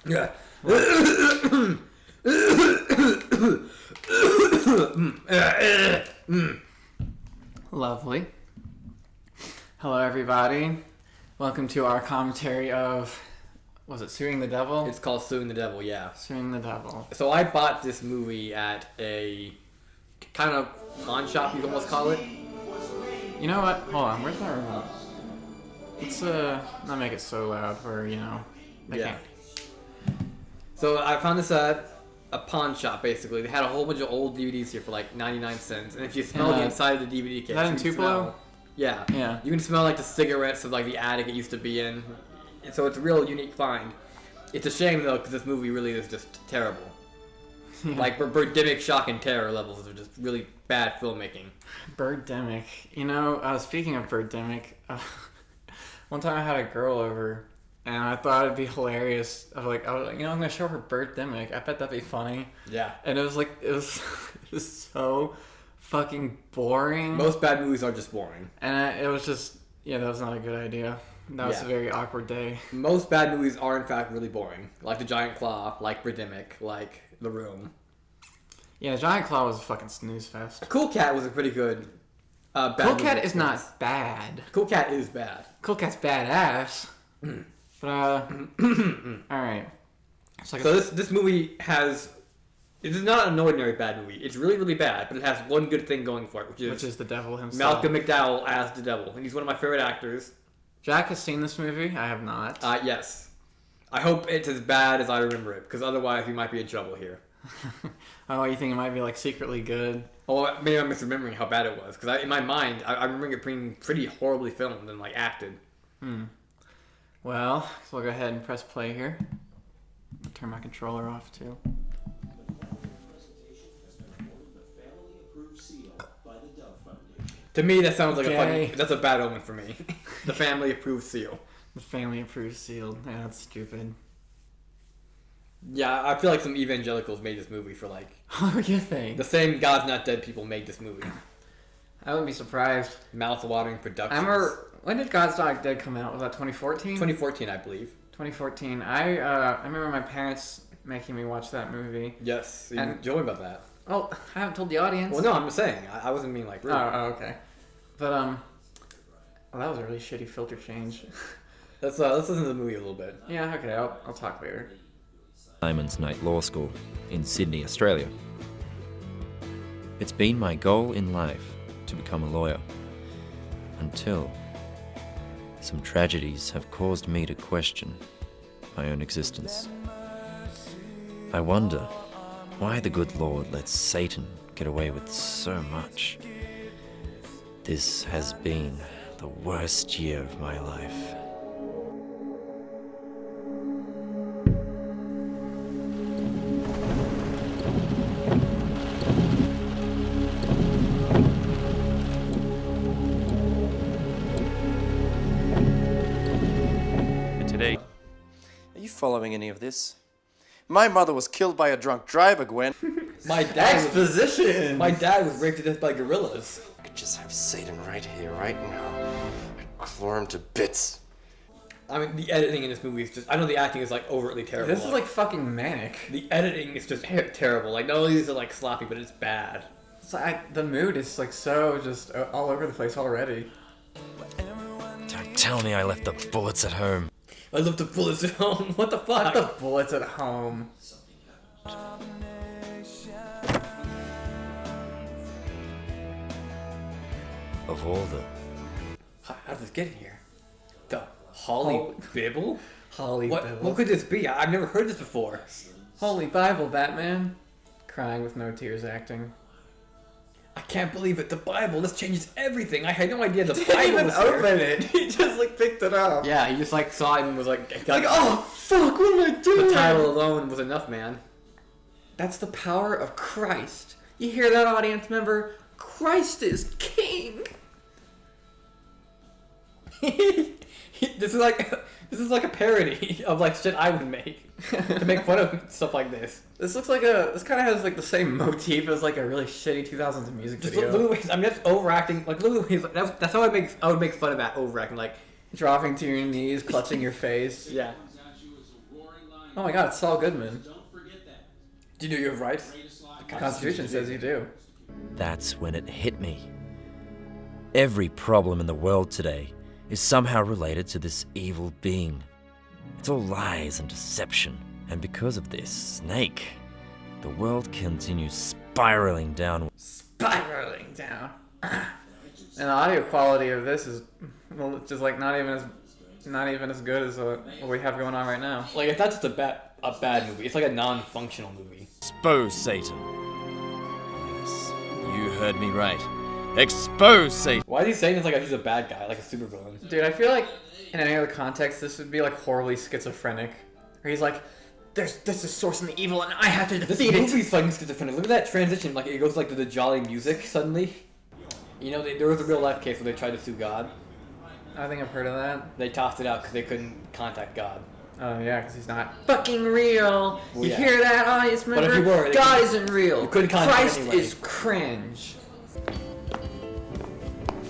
Yeah. Lovely. Hello, everybody. Welcome to our commentary of, was it Suing the Devil? It's called Suing the Devil, yeah. Suing the Devil. So I bought this movie at a kind of pawn shop, you could almost call it. You know what? Hold on. Where's my remote? Let's not make it so loud where, you know, they can't. So I found this at a pawn shop, basically. They had a whole bunch of old DVDs here for like 99 cents. And if you smell the inside of the DVD case, is that in Tupelo? Yeah. Yeah. You can smell like the cigarettes of like the attic it used to be in. So it's a real unique find. It's a shame though, because this movie really is just terrible. Yeah. Like Birdemic shock and terror levels of just really bad filmmaking. Birdemic. You know, speaking of Birdemic, one time I had a girl over, and I thought it'd be hilarious. I was like, I'm gonna show her Birdemic. I bet that'd be funny. Yeah. And it was so fucking boring. Most bad movies are just boring. And it was just, that was not a good idea. That was a very awkward day. Most bad movies are in fact really boring. Like The Giant Claw, like Birdemic, like The Room. Yeah, Giant Claw was a fucking snooze fest. Cool Cat was a pretty good bad Cool movie Cat is experience. not bad. Cool Cat is bad. Cool Cat's badass. But, alright. So this movie has... It is not an ordinary bad movie. It's really, really bad, but it has one good thing going for it, which is the devil himself. Malcolm McDowell as the devil. And he's one of my favorite actors. Jack has seen this movie. I have not. Yes. I hope it's as bad as I remember it, because otherwise we might be in trouble here. Oh, you think it might be like secretly good? Oh, maybe I'm misremembering how bad it was, because in my mind, I remember it being pretty horribly filmed and like acted. Well, so we'll go ahead and press play here. I'll turn my controller off too. To me, that sounds like that's a bad omen for me. The family approved seal. The family approved seal. Yeah, that's stupid. Yeah, I feel like some evangelicals made this movie for like... Oh, you think? The same God's Not Dead people made this movie. I wouldn't be surprised. Mouth-watering productions. I remember, when did God's Not Dead come out? Was that 2014? 2014, I believe. 2014. I remember my parents making me watch that movie. Yes, you enjoy about that. Oh, I haven't told the audience. Well, no, I'm just saying. I wasn't being like rude. Oh, okay. But, well, that was a really shitty filter change. Let's listen to the movie a little bit. Yeah, okay, I'll talk later. Simon's Night Law School in Sydney, Australia. It's been my goal in life to become a lawyer until some tragedies have caused me to question my own existence. I wonder why the good Lord lets Satan get away with so much. This has been the worst year of my life. Today. Are you following any of this? My mother was killed by a drunk driver, Gwen. My dad Exposition! My dad was raped to death by gorillas. I could just have Satan right here, right now. I'd claw him to bits. I mean, the editing in this movie is just... I know the acting is like overtly terrible. This is like fucking manic. The editing is just terrible. Like, not only is it like sloppy, but it's bad. It's like, the mood is like so just all over the place already. Don't tell me I left the bullets at home. I left the bullets at home. What the fuck? The bullets at home. Of all the... How did this get here? The Holy Bible? Holy Bible. What could this be? I've never heard this before. Holy Bible, Batman. Crying with no tears acting. I can't believe it. The Bible. This changes everything. I had no idea the He didn't Bible even was here. open it. He just like picked it up. Yeah, he just like saw it and was like, Oh fuck! What am I doing? The title alone was enough, man. That's the power of Christ. You hear that, audience member? Christ is king. This is like a parody of like shit I would make to make fun of stuff like this. This looks like this kind of has like the same motif as like a really shitty 2000s music Just video. look at the way, I mean, that's overacting. Like, look at the way, that's how I would make fun of that overacting. Like, dropping to your knees, clutching your face. yeah. Oh my God, it's Saul Goodman. Do you know you have rights? The Constitution says you do. That's when it hit me. Every problem in the world today is somehow related to this evil being. It's all lies and deception. And because of this snake, the world continues spiraling down. Spiraling down. And the audio quality of this is, well, just like not even as good as what we have going on right now. Like, it's not just a bad movie. It's like a non-functional movie. Expose Satan. Yes, you heard me right. Expose Satan. Why is he saying this like he's a bad guy, like a supervillain? Dude, I feel like in any other context, this would be like horribly schizophrenic. Where he's like, there's a source in the evil and I have to defeat it. This movie's fucking schizophrenic. Look at that transition. Like, it goes like to the jolly music suddenly. You know, there was a real life case where they tried to sue God. I think I've heard of that. They tossed it out because they couldn't contact God. Oh yeah, because he's not fucking real. Well, you yeah. hear that, audience member? But if he were, God isn't real. You couldn't contact Christ anyway. is cringe.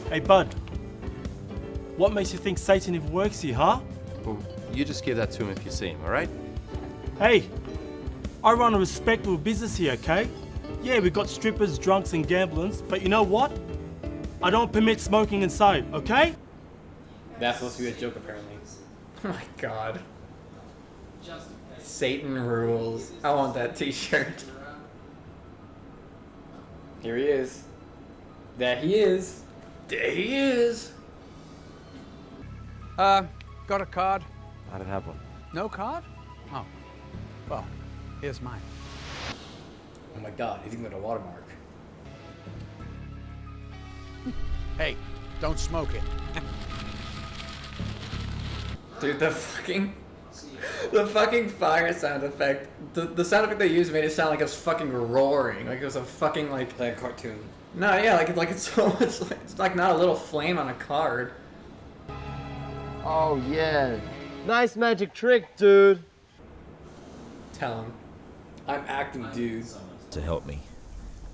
Hey, bud. What makes you think Satan even works here, huh? Well, you just give that to him if you see him, alright? Hey, I run a respectable business here, okay? Yeah, we got strippers, drunks, and gamblers, but you know what? I don't permit smoking inside, okay? That's supposed to be a joke, apparently. Oh my God. Satan rules. I want that t-shirt. Here he is. There he is. There he is. Got a card? I don't have one. No card? Oh. Well, here's mine. Oh my God, he's even got a watermark. Hey, don't smoke it. Dude, the fucking fire sound effect. The sound effect they used made it sound like it was fucking roaring. Like it was a fucking like Like a cartoon. No, yeah, like it's so much like it's like not a little flame on a card. Oh yeah, nice magic trick, dude. Tell him. I'm acting, dude. To help me.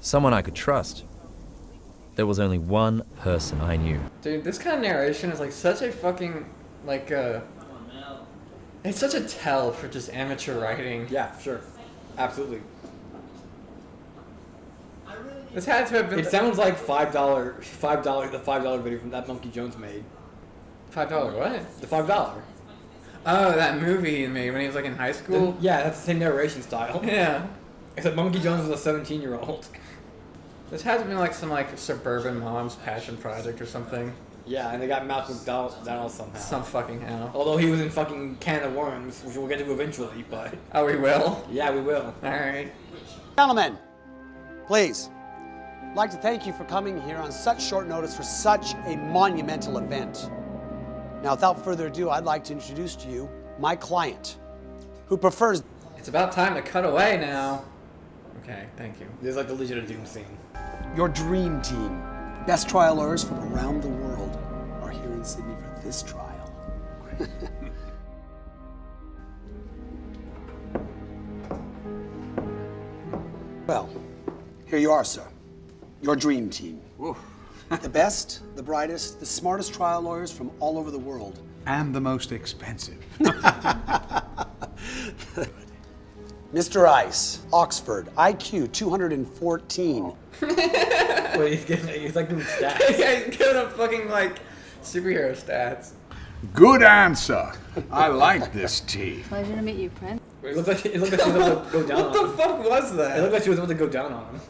Someone I could trust. There was only one person I knew. Dude, this kind of narration is like such a fucking like it's such a tell for just amateur writing. Yeah, sure. Absolutely. This had to have been It sounds like $5, the $5 video from that Monkey Jones made. $5 what? The $5. Oh, that movie he made when he was like in high school. Yeah, that's the same narration style. Yeah. Except Monkey Jones was a 17-year-old. This has to be like some like suburban mom's passion project or something. Yeah, and they got Malcolm McDowell somehow. Some fucking hell. Although he was in fucking Can of Worms, which we'll get to eventually, but... Oh, we will? Yeah, we will. Alright. Gentlemen, please, I'd like to thank you for coming here on such short notice for such a monumental event. Now, without further ado, I'd like to introduce to you my client, who prefers... It's about time to cut away now. Okay, thank you. There's like the Legion of Doom scene. Your dream team. Best trial lawyers from around the world are here in Sydney for this trial. Well, here you are, sir. Your dream team. The best, the brightest, the smartest trial lawyers from all over the world. And the most expensive. Mr. Ice, Oxford, IQ 214. Wait, he's like doing stats. He's giving up fucking like superhero stats. Good answer. I like this tea. Pleasure to meet you, Prince. It looked like she was about to go down What on the him. fuck was It that? looked like she was about to go down on him.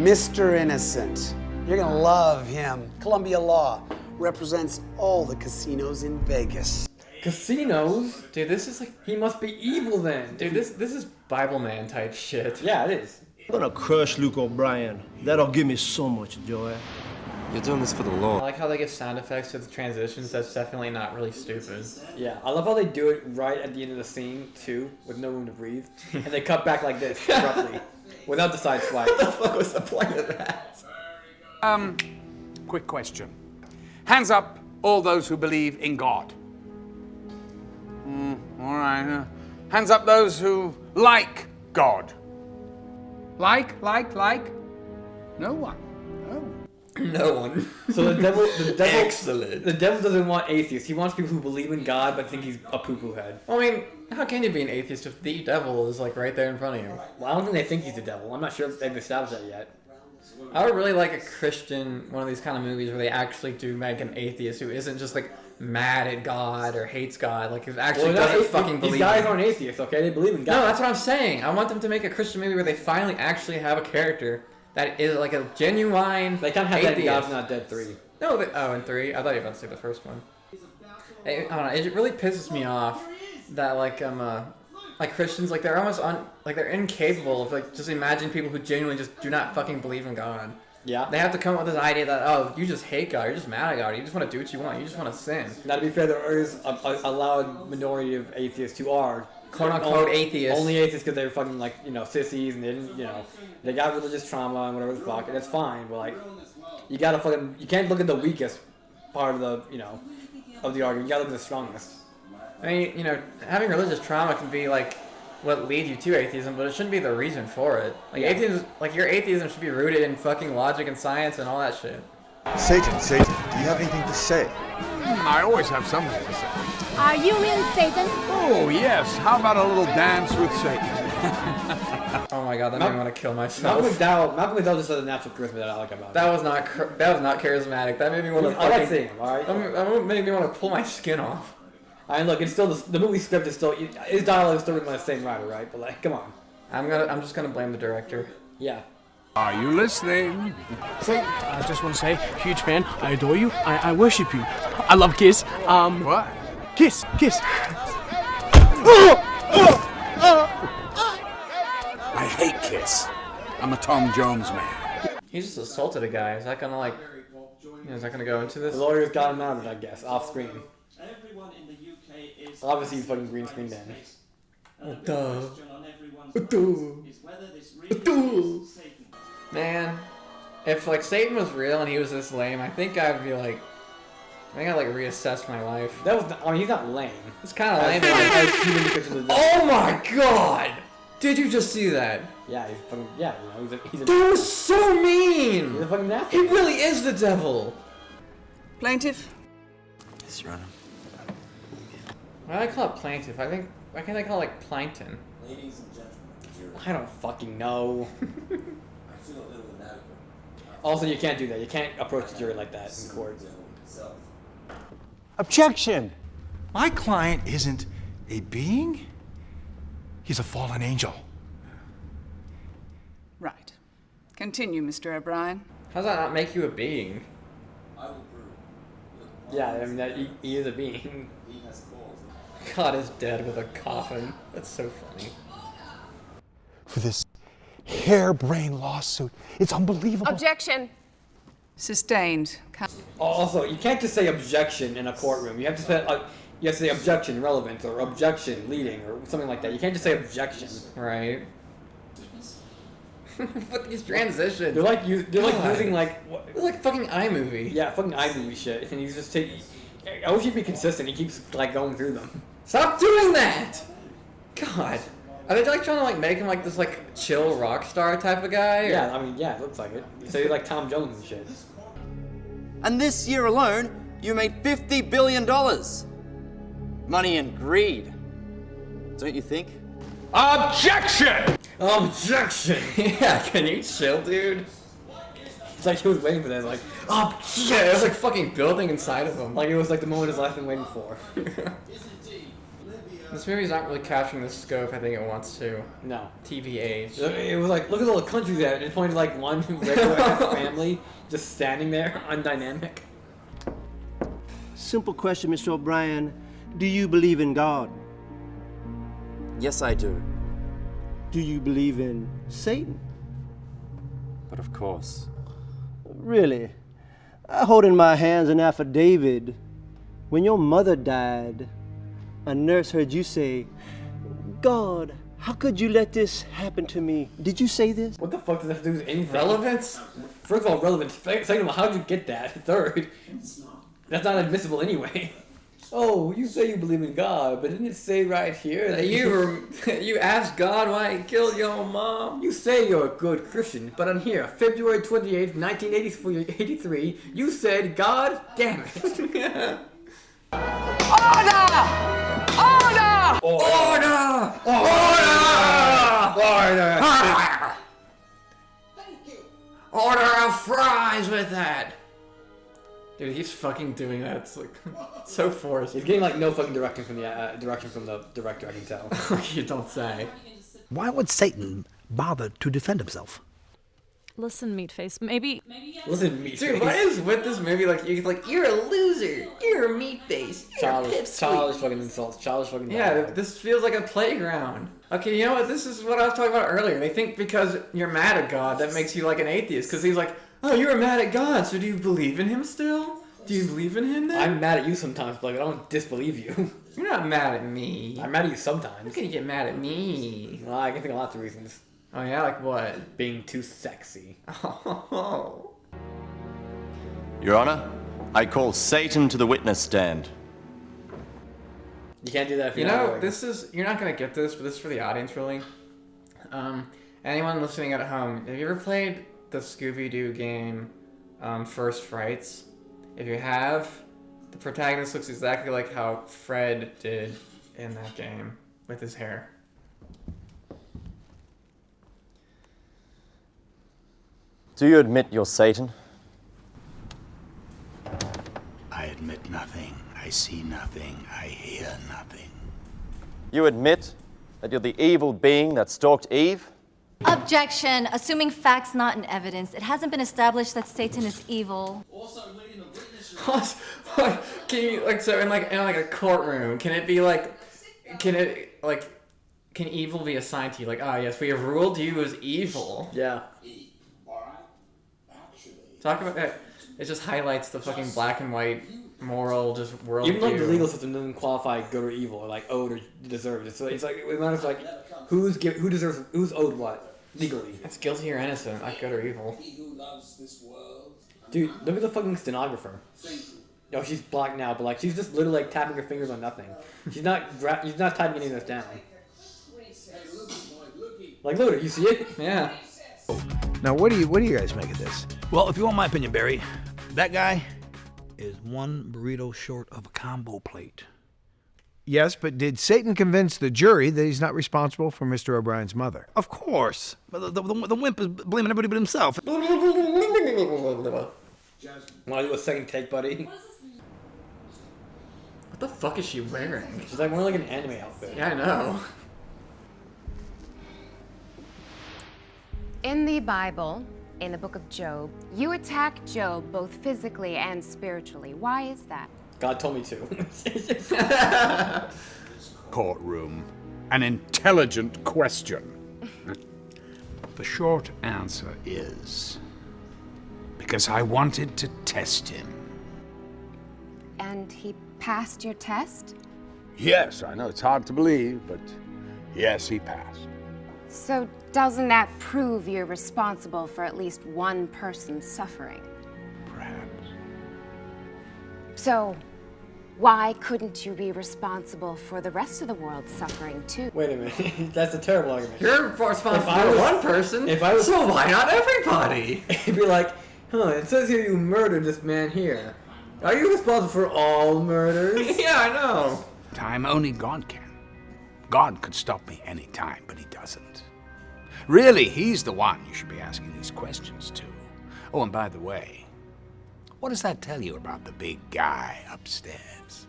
Mr. Innocent. You're gonna love him. Columbia Law represents all the casinos in Vegas. Casinos? Dude, this is like, He must be evil then. dude, this is Bible Man type shit. Yeah, it is. I'm gonna crush Luke O'Brien. That'll give me so much joy. You're doing this for the I law. like how they give sound effects to the transitions. That's definitely not really stupid. Yeah, I love how they do it right at the end of the scene, too, with no room to breathe. And they cut back like this, abruptly, without the side swipe. What the fuck was the point of that? Quick question. Hands up, all those who believe in God. All right. Hands up those who like God. Like? No one. Oh. No one. So the devil, Excellent. the devil doesn't want atheists. He wants people who believe in God but think he's a poo-poo head. Well, I mean, How can you be an atheist if the devil is like right there in front of you? Well, I don't think they think he's the devil. I'm not sure if they've established that yet. I would really like a Christian, one of these kind of movies where they actually do make an atheist who isn't just like mad at God or hates God, like who actually doesn't fucking believe. These guys aren't atheists, okay? They believe in God. No, that's what I'm saying. I want them to make a Christian movie where they finally actually have a character that is like a genuine. They kind of have atheist. that in God's Not Dead 3. No, and 3. I thought you were about to say the first one. I don't know. It really pisses me off that like Christians, like they're almost they're incapable of like just imagining people who genuinely just do not fucking believe in God. Yeah. They have to come up with this idea that, oh, you just hate God, you're just mad at God, you just want to do what you want, you just want to sin. Now, to be fair, there is a loud minority of atheists who are quote-unquote atheists. Only atheists because they're fucking, like, sissies and they didn't, they got religious trauma and whatever the fuck, and it's fine, but, like, you can't look at the weakest part of the, of the argument, you gotta look at the strongest. I mean, having religious trauma can be, like, what leads you to atheism, but it shouldn't be the reason for it. Like, atheism, like, your atheism should be rooted in fucking logic and science and all that shit. Satan, do you have anything to say? I always have something to say. Are you in, Satan? Oh, yes. How about a little dance with Satan? Oh my god, that made me want to kill myself. Malcolm McDowell just has a natural charisma that I like about him. That was not charismatic. That made me want to I like seeing him, alright? That made me want to pull my skin off. I mean, look, it's still the movie script is still his dialogue is still written by the same writer, right? But like, come on. I'm just gonna blame the director. Yeah. Are you listening? Say, I just want to say, huge fan. I adore you. I worship you. I love Kiss. What? Kiss. I hate Kiss. I'm a Tom Jones man. He just assaulted a guy. Is that gonna is that gonna go into this? The lawyers got him out of it, I guess, off screen. Obviously, he's fucking green screen then. Man, if like Satan was real and he was this lame, I think I'd reassess my life. He's not lame. It's kind of lame. Oh my god! Did you just see that? Yeah, he's fucking, he's a That was so mean! He's a fucking nasty. He really is the devil! Plaintiff? Yes, Your Honor. Why do I call it plaintiff? Why can't I call it like plankton? Ladies and gentlemen, I don't fucking know. I feel a little inadequate. Also, you can't do that. You can't approach the jury like that in court. Objection! My client isn't a being. He's a fallen angel. Right. Continue, Mr. O'Brien. How does that not make you a being? I will prove. Yeah, I mean, that he is a being. He has cause. God is dead with a coffin. That's so funny. For this harebrained lawsuit. It's unbelievable. Objection. Sustained. Also, you can't just say objection in a courtroom. You have to say objection relevant or objection leading or something like that. You can't just say objection. Right. What these transitions? They're like using like they're like fucking iMovie. Yeah, fucking iMovie shit. And he's just taking. I wish he'd be consistent. He keeps like going through them. Stop doing that! God. Are they like trying to like make him like this like chill rock star type of guy? Or? Yeah, I mean, yeah, it looks like it. So he's like Tom Jones and shit. And this year alone, you made $50 billion. Money and greed. Don't you think? Objection! Objection! Yeah, can you chill, dude? It's like he was waiting for that. Like, objection! Yeah, it was like fucking building inside of him. Like it was like the moment his life been waiting for. This movie's not really capturing the scope I think it wants to. No. TVH. It was like, look at all the countries there. And it pointed like one regular family just standing there, undynamic. Simple question, Mr. O'Brien. Do you believe in God? Yes, I do. Do you believe in Satan? But of course. Really? I hold in my hands an affidavit. When your mother died, a nurse heard you say, God, how could you let this happen to me? Did you say this? What the fuck does that have to do with anything? Relevance? First of all, relevance. Second of all, how'd you get that? Third, that's not admissible anyway. Oh, you say you believe in God, but didn't it say right here that you asked God why he killed your mom? You say you're a good Christian, but on here, February 28th, 1983, you said, God damn it. Order of fries with that. Dude, he's fucking doing that. It's like it's so forced. He's getting like no fucking direction from the director. I can tell. You don't say. Why would Satan bother to defend himself? Listen, Meatface, maybe. Listen, Meatface. Dude, what is with this movie? You're a loser. You're a meatface. Childish fucking insults. Childish fucking. Yeah, this feels like a playground. Okay, you know what? This is what I was talking about earlier. They think because you're mad at God, that makes you like an atheist. Because he's like, oh, you were mad at God, so do you believe in him still? Do you believe in him then? I'm mad at you sometimes, but like, I don't disbelieve you. You're not mad at me. I'm mad at you sometimes. How can you get mad at me? Well, I can think of lots of reasons. Oh yeah, like what? Being too sexy. Oh. Your Honor, I call Satan to the witness stand. You can't do that if You you're know, not this is, you're not going to get this, but this is for the audience, really. Anyone listening at home, have you ever played the Scooby-Doo game, First Frights? If you have, the protagonist looks exactly like how Fred did in that game, with his hair. Do you admit you're Satan? I admit nothing. I see nothing. I hear nothing. You admit that you're the evil being that stalked Eve? Objection. Assuming facts not in evidence. It hasn't been established that Satan is evil. Can you, like, so in a courtroom, can evil be assigned to you? Like, yes, we have ruled you as evil. Yeah. Talk about that. It just highlights the fucking black and white moral just world. Even like the legal system doesn't qualify good or evil, or like owed or deserved. It's like it matters like who's owed what legally. It's guilty or innocent, not good or evil. Dude, look at the fucking stenographer. Yo, she's black now, but like she's just literally like tapping her fingers on nothing. She's not typing any of this down. Like, look, you see it? Yeah. Now, what do you guys make of this? Well, if you want my opinion, Barry, that guy is one burrito short of a combo plate. Yes, but did Satan convince the jury that he's not responsible for Mr. O'Brien's mother? Of course. But the wimp is blaming everybody but himself. Want to do a second take, buddy? What the fuck is she wearing? She's like wearing like an anime outfit. Yeah, I know. In the Bible, in the book of Job, you attack Job both physically and spiritually. Why is that? God told me to. Courtroom. An intelligent question. The short answer is because I wanted to test him. And he passed your test? Yes, I know it's hard to believe, but yes, he passed. So doesn't that prove you're responsible for at least one person's suffering? Perhaps. So why couldn't you be responsible for the rest of the world's suffering too? Wait a minute, that's a terrible argument. You're responsible for one person, so why not everybody? It'd be like, it says here you murdered this man here. Are you responsible for all murders? Yeah, I know. Time only God can. God could stop me any time, but he doesn't. Really, he's the one you should be asking these questions to. Oh, and by the way, what does that tell you about the big guy upstairs?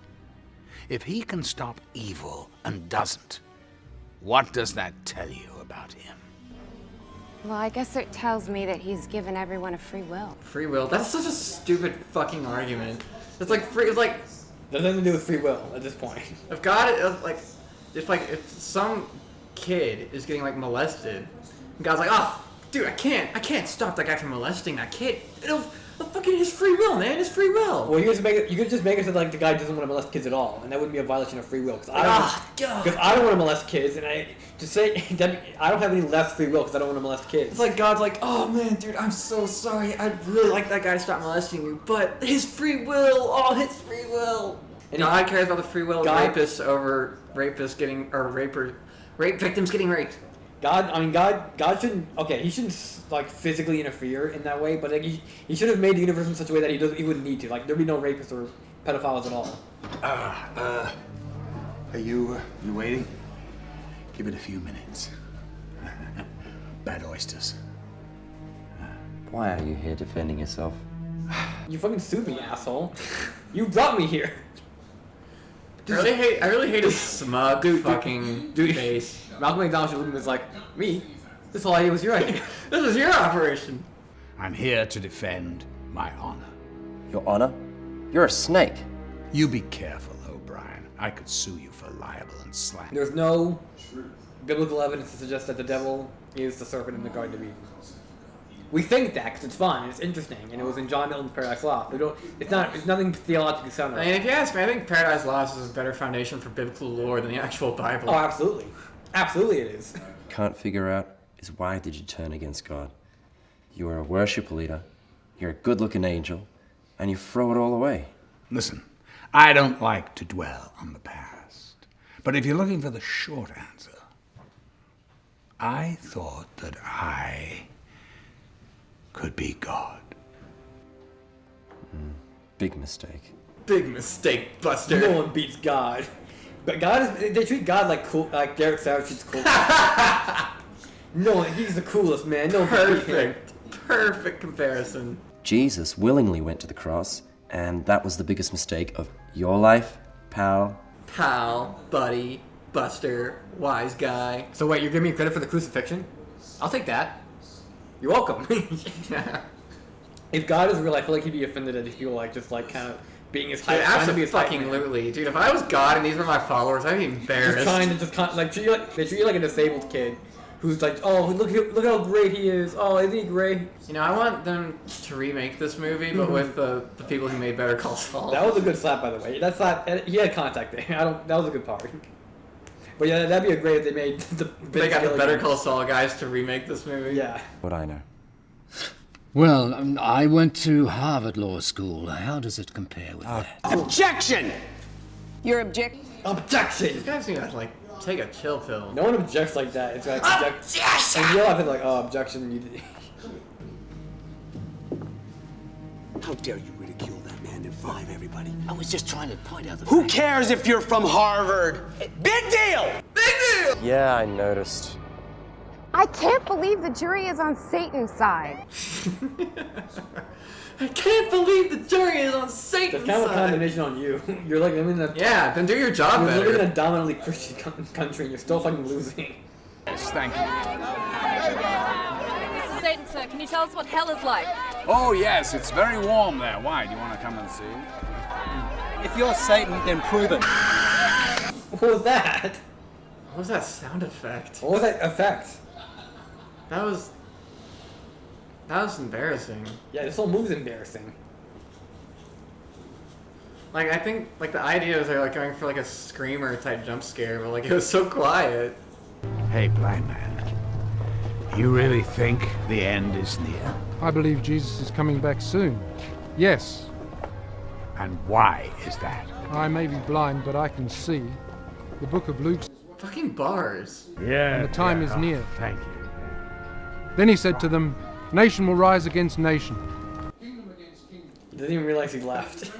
If he can stop evil and doesn't, what does that tell you about him? Well, I guess it tells me that he's given everyone a free will. Free will? That's such a stupid fucking argument. It's like free. It's like there's nothing to do with free will at this point. If God, if some kid is getting like molested, and God's like, oh, dude, I can't stop that guy from molesting that kid. It'll fucking his free will, man. His free will. Well, you could just make it so like the guy doesn't want to molest kids at all, and that wouldn't be a violation of free will. Because I don't want to molest kids, and I don't have any less free will because I don't want to molest kids. It's like God's like, oh man, dude, I'm so sorry. I'd really like that guy to stop molesting you, but his free will, his free will. And God cares about the free will of rapists over rape victims getting raped. God shouldn't. Okay, he shouldn't like physically interfere in that way, but like he should have made the universe in such a way that he wouldn't need to. Like there'd be no rapists or pedophiles at all. Are you waiting? Give it a few minutes. Bad oysters. Why are you here defending yourself? You fucking sued me, asshole. You brought me here. I really hate his smug fucking face. Malcolm McDowell should look at him as like, me? This whole idea was your idea. This was your operation. I'm here to defend my honor. Your honor? You're a snake. You be careful, O'Brien. I could sue you for libel and slander. There's no biblical evidence to suggest that the devil is the serpent in the Garden of Eden. We think that because it's fun, and it's interesting, and it was in John Milton's Paradise Lost. It's nothing theologically sound. I mean, if you ask me, I think Paradise Lost is a better foundation for biblical lore than the actual Bible. Oh, absolutely. Absolutely it is. Can't figure out is why did you turn against God? You are a worship leader, you're a good-looking angel, and you throw it all away. Listen, I don't like to dwell on the past, but if you're looking for the short answer, I thought that I could be God. Big mistake. Big mistake, Buster. No one beats God. But they treat God like cool, like Derek Savage treats cool. No, he's the coolest, man. No, Perfect comparison. Jesus willingly went to the cross, and that was the biggest mistake of your life, pal. Pal, buddy, Buster, wise guy. So wait, you're giving me credit for the crucifixion? I'll take that. You're welcome. If God is real, I feel like he'd be offended at these people like just like kind of being his hype. Absolutely, dude. If I was God and these were my followers, I'd be embarrassed. Just trying to just like treat you like they treat you like a disabled kid who's like, oh look how great he is. Oh, isn't he great? You know, I want them to remake this movie, but with the people who made Better Call Saul. That was a good slap, by the way. That's not. He had contact there. That was a good part. But yeah, that'd be a great if they made They got the Better Call Saul guys to remake this movie. Yeah. What I know. Well, I went to Harvard Law School. How does it compare with that? Objection! Your objection? Objection! These guys need to like take a chill pill. No one objects like that. It's like objection. And you'll have it like, oh, objection. How dare you ridicule that man in front of everybody? I was just trying to point out the Who fact. cares if you're from Harvard? Big deal! Big deal! Yeah, I noticed. I can't believe the jury is on Satan's side. I can't believe the jury is on Satan's That's kind of a side. condemnation on you. You're like living in a Yeah, then do your job better. You're living in a dominantly Christian country and you're still fucking losing. Yes, thank you. This is Satan, sir. Can you tell us what hell is like? Oh, yes, it's very warm there. Why? Do you want to come and see? If you're Satan, then prove it. What was that? What was that sound effect? What was that effect? That was embarrassing. Yeah, this whole movie's embarrassing. Like, I think, like, the idea was they're, like, going for, like, a screamer type jump scare, but, like, it was so quiet. Hey, blind man. You really think the end is near? I believe Jesus is coming back soon. Yes. And why is that? I may be blind, but I can see. The book of Luke. Fucking bars. Yeah. And the time is near. Thank you. Then he said to them, nation will rise against nation. Didn't even realize he left.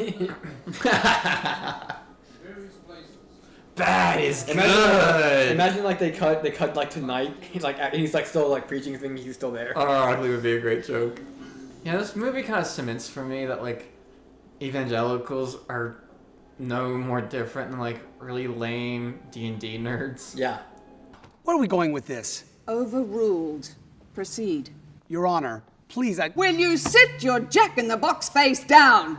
That is good. Imagine like they cut like tonight. He's like still like preaching thinking he's still there. Ironically would be a great joke. Yeah, this movie kind of cements for me that like evangelicals are no more different than like really lame D&D nerds. Yeah. Where are we going with this? Overruled. Proceed. Your Honor, please, Will you sit your jack-in-the-box face down?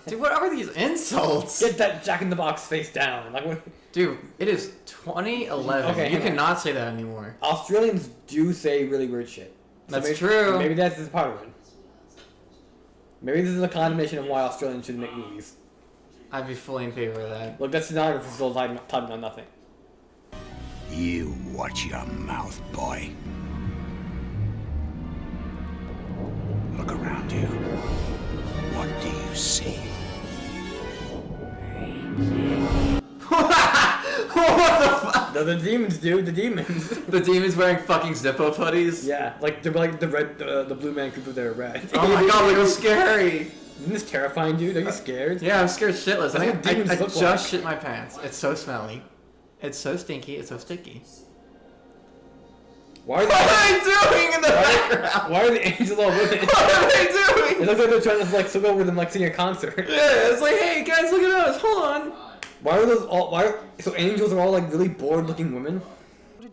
Dude, what are these insults? Get that Jack-in-the-Box face down. Like, dude, it is 2011. Okay, you cannot say that anymore. Australians do say really weird shit. So That's true. Maybe that's just part of it. Maybe this is a condemnation of why Australians shouldn't make movies. I'd be fully in favor of that. Look, that stenographer's still typing on nothing. You watch your mouth, boy. Look around you. What do you see? What the fuck? The demons, dude. The demons. The demons wearing fucking Zippo putties? Yeah, like they're like the blue man could do their red. Oh my god, look how scary. Isn't this terrifying, dude? Are you scared? Yeah, I'm scared shitless. That's what demons I look just like. shit my pants. It's so smelly. It's so stinky. It's so sticky. Why are they doing in the background? Why are the angels all with it? What are they doing? It looks like they're trying to like look over them like seeing a concert. Yeah, it's like, hey guys, look at us. Hold on. Why are those all? So angels are all like really bored-looking women?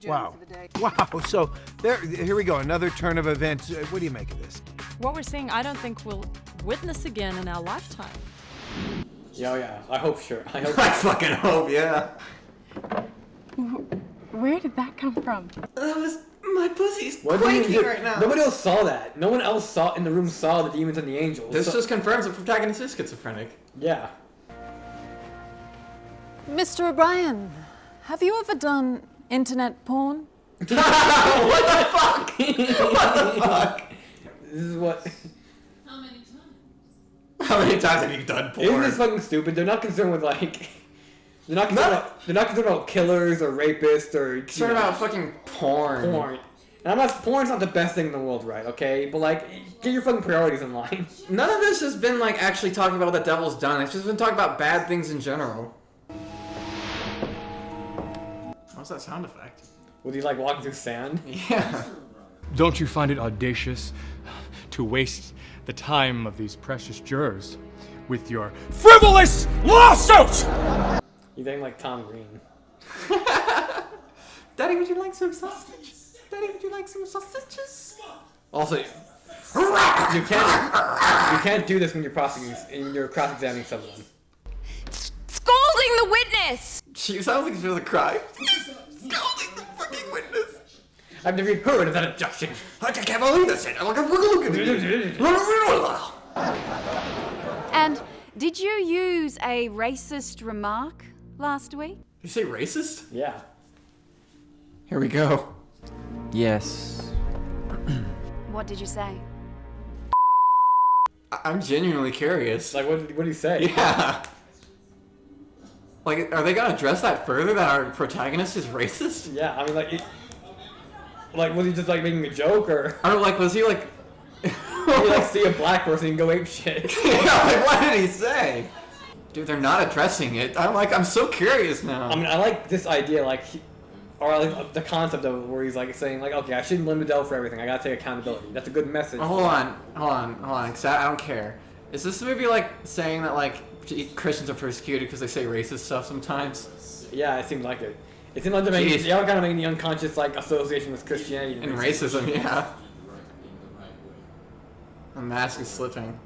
Wow. Wow. So here we go. Another turn of events. What do you make of this? What we're seeing, I don't think we'll witness again in our lifetime. Yeah. I hope sure. I hope. I fucking hope, yeah. Where did that come from? That was my pussy's What do you quaking do? right now. Nobody else saw that. No one else in the room saw the demons and the angels. This just confirms the protagonist is schizophrenic. Yeah. Mr. O'Brien, have you ever done internet porn? What the fuck? What the fuck? This is what. How many times have you done porn? Isn't this fucking stupid? They're not concerned with like. They're not concerned about killers or rapists or. Concerned about fucking porn. And porn's not the best thing in the world, right? Okay, but like, get your fucking priorities in line. None of this has been like actually talking about what the devil's done. It's just been talking about bad things in general. What's that sound effect? Was he like walking through sand? Yeah. Don't you find it audacious to waste the time of these precious jurors with your frivolous lawsuit? You think like Tom Green? Daddy, would you like some sausage? Daddy, would you like some sausages? Also, you can't do this when you're cross-examining someone. Scolding the witness! She sounds like she's gonna cry. Scolding the fucking witness. I've never heard of that objection. I can't believe this. I'm like, look at it. And did you use a racist remark last week? Did you say racist? Yeah. Here we go. Yes. What did you say? I'm genuinely curious. Like, what did he say? Yeah. Like, are they gonna address that further? That our protagonist is racist? Yeah, I mean, like, was he just like making a joke or? Or like, was he like? Did he like see a black person and go ape shit? Yeah, like, what did he say? Dude, they're not addressing it. I'm so curious now. I mean, I like this idea, like, or at least the concept of it, where he's like saying, like, okay, I shouldn't blame Adele for everything. I gotta take accountability. That's a good message. Hold on, because I don't care. Is this movie like saying that like Christians are persecuted because they say racist stuff sometimes? Yeah, it seems like it. It seems like they are kind of making the unconscious like association with Christianity and racism. Yeah. The mask is slipping.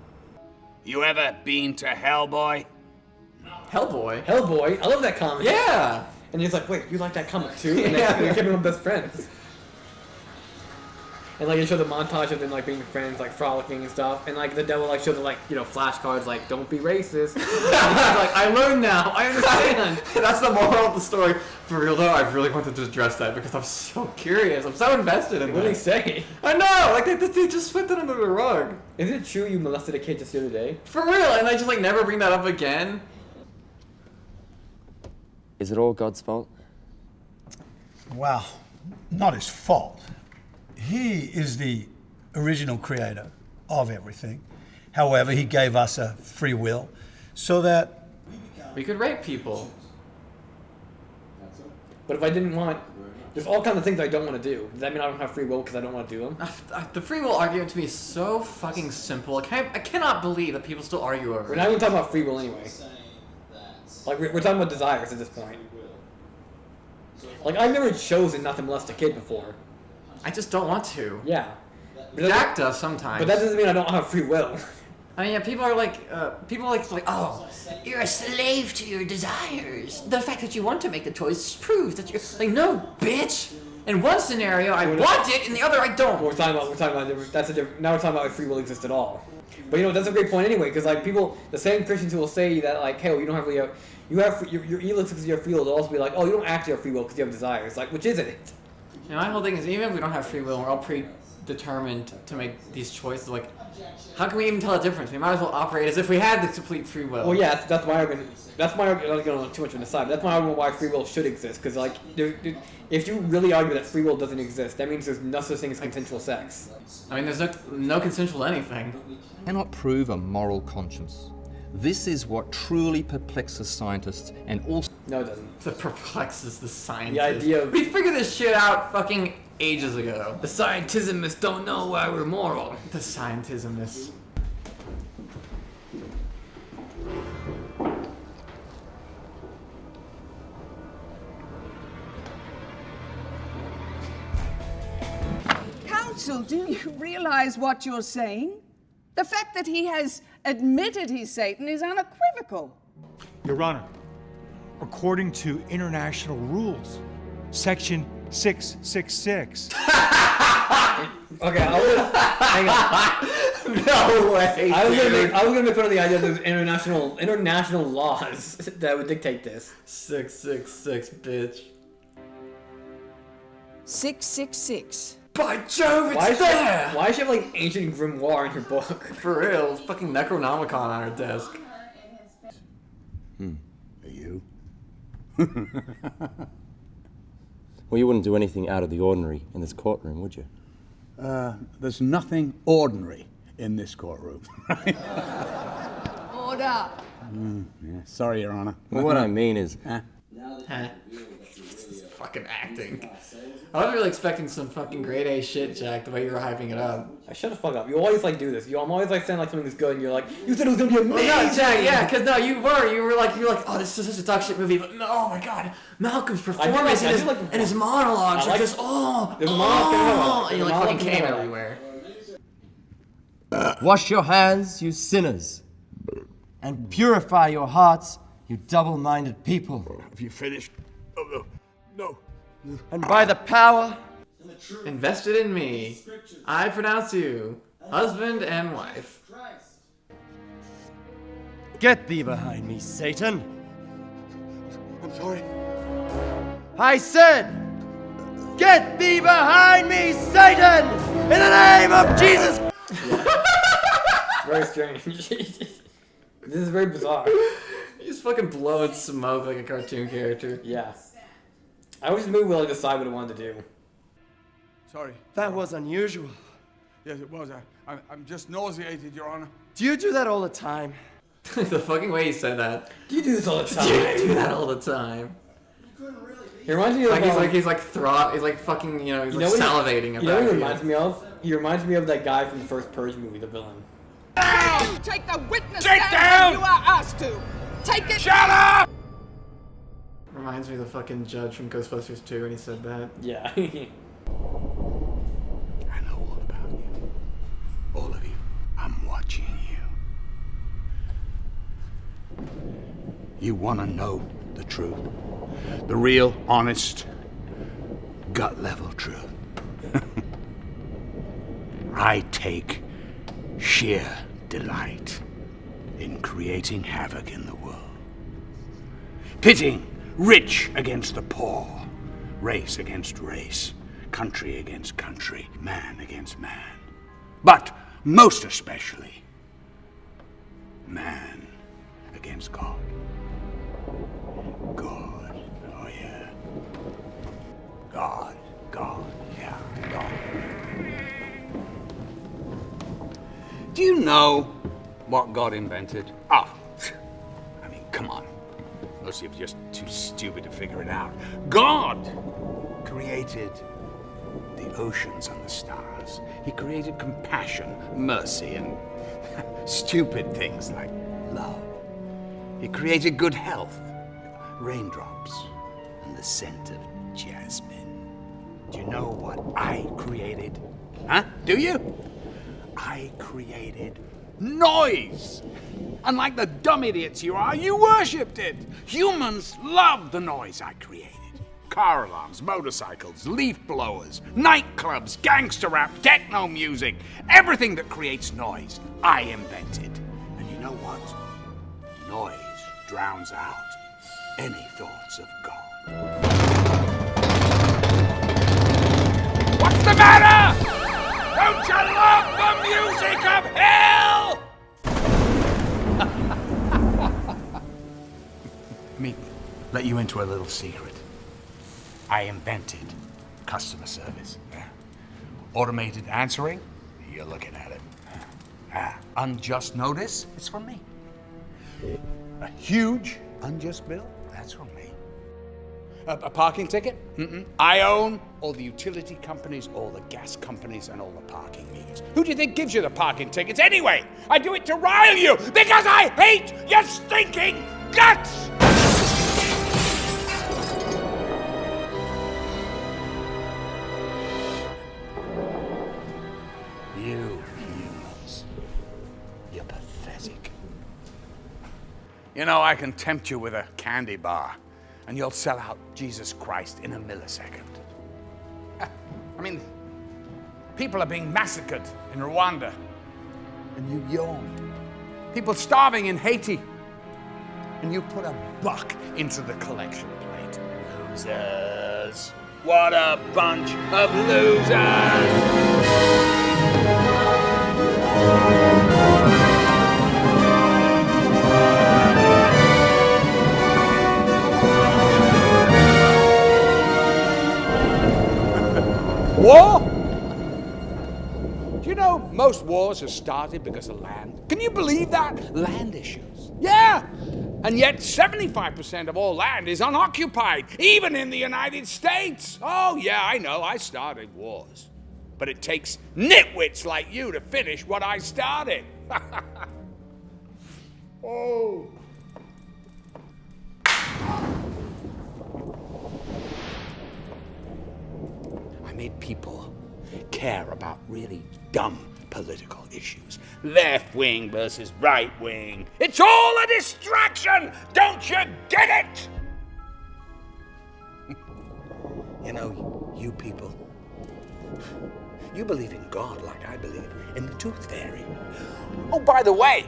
You ever been to Hellboy? Hellboy? Hellboy? I love that comic. Yeah! And he's like, wait, you like that comic too? And Yeah. they became best friends. And like, they show the montage of them like being friends, like frolicking and stuff. And like, the devil like shows the like, flashcards like, don't be racist. And he's like, I learned now. I understand. That's the moral of the story. For real though, I really wanted to address that because I'm so curious. I'm so invested in What did he say? I know! Like, they just swept it under the rug. Is it true you molested a kid just the other day? For real, and I just like never bring that up again. Is it all God's fault? Well, not his fault. He is the original creator of everything. However, he gave us a free will so that we could rape people. But if I didn't want... There's all kinds of things I don't want to do. Does that mean I don't have free will because I don't want to do them? The free will argument to me is so fucking simple. I cannot believe that people still argue over it. We're not even talking about free will anyway. Like, we're talking about desires at this point. Like, I've never chosen not to molest a kid before. I just don't want to. Yeah. Jack does sometimes. But that doesn't mean I don't have free will. I mean, yeah, people are like, oh, you're a slave to your desires. The fact that you want to make the choice proves that you're like, no, bitch. In one scenario, I want it, in the other, I don't. We're talking about that's a different. Now we're talking about if free will exists at all. But you know, that's a great point anyway, because like people, the same Christians who will say that like, hey, well, you don't have really have, you have your evil because you have free will. They'll also be like, oh, you don't actually have free will because you have desires. Like, which isn't it? And my whole thing is, even if we don't have free will, we're all determined to make these choices. Like, how can we even tell the difference? We might as well operate as if we had the complete free will. Well, yeah, that's my argument. That's my argument. I'm not going too much on the side. That's my argument why free will should exist. Because, like, if you really argue that free will doesn't exist, that means there's no such thing as consensual sex. I mean, there's no consensual anything. Cannot prove a moral conscience. This is what truly perplexes scientists and also... No, it doesn't. It perplexes the scientists. The idea of... We figured this shit out fucking ages ago. The scientismists don't know why we're moral. The scientismists. Counsel, do you realize what you're saying? The fact that he has admitted he's Satan is unequivocal. Your Honor, according to international rules, Section 666. Okay, hang on. No way. I was gonna make fun of the idea that there's international laws that would dictate this. 666, bitch. 666. By Jove, it's there! Why is she have like ancient grimoire in her book? For real, it's fucking Necronomicon on her desk. Are you? Well, you wouldn't do anything out of the ordinary in this courtroom, would you? There's nothing ordinary in this courtroom. Order. Yeah, sorry, Your Honor. Well, what I mean is... Fucking acting. I was really expecting some fucking grade A shit, Jack, the way you were hyping it up. Shut the fuck up. You always like do this. I'm always like saying like something is good and you're like, you said it was gonna be amazing. Well, no, Jack, yeah, because no, you were like, oh, this is such a dog shit movie, but no, oh my god, Malcolm's performance and his monologues are just, and you like fucking came everywhere. Wash your hands, you sinners, and purify your hearts, you double-minded people. Have you finished? Oh, no. And by the power invested in me, I pronounce you husband and wife. Get thee behind me, Satan. I'm sorry. I said, get thee behind me, Satan, in the name of Jesus. Very strange. This is very bizarre. He's fucking blowing smoke like a cartoon character. Yeah. I wish the movie would like decide what it wanted to do. Sorry. That was unusual. Yes, it was. I'm just nauseated, Your Honor. Do you do that all the time? The fucking way he said that. Do you do this all the time? I do that all the time. He reminds me of he's like fucking, he's like salivating about it. You know what he reminds me of? He reminds me of that guy from the first Purge movie, the villain. You take the witness Sit stand down! when you are asked to. Take it. Shut up! Reminds me of the fucking judge from Ghostbusters 2 when he said that. Yeah. I know all about you. All of you. I'm watching you. You want to know the truth? The real, honest, gut-level truth. I take sheer delight in creating havoc in the world. Pitting rich against the poor, race against race, country against country, man against man. But most especially, man against God. God, oh yeah. God, yeah, God. Do you know what God invented? Oh, I mean, come on. Most of you are just too stupid to figure it out. God created the oceans and the stars. He created compassion, mercy, and stupid things like love. He created good health, raindrops, and the scent of jasmine. Do you know what I created? Huh? Do you? I created noise. Unlike the dumb idiots you are, you worshipped it. Humans love the noise I created. Car alarms, motorcycles, leaf blowers, nightclubs, gangster rap, techno music, everything that creates noise, I invented. And you know what? Noise drowns out any thoughts of God. What's the matter? let you into a little secret. I invented customer service. Yeah. Automated answering, you're looking at it. Unjust notice, it's from me. A huge unjust bill, that's from me. A parking ticket? I own all the utility companies, all the gas companies, and all the parking meters. Who do you think gives you the parking tickets anyway? I do it to rile you because I hate your stinking guts! You humans, you're pathetic. You know, I can tempt you with a candy bar, and you'll sell out Jesus Christ in a millisecond. I mean, people are being massacred in Rwanda, and you yawn. People starving in Haiti, and you put a buck into the collection plate. Losers. What a bunch of losers! War? Do you know most wars have started because of land? Can you believe that? Land issues. Yeah! And yet 75% of all land is unoccupied, even in the United States. Oh, yeah, I know, I started wars. But it takes nitwits like you to finish what I started. Oh. I made people care about really dumb political issues. Left wing versus right wing. It's all a distraction! Don't you get it? You know, you people, you believe in God like I believe in the Tooth Fairy. Oh, by the way,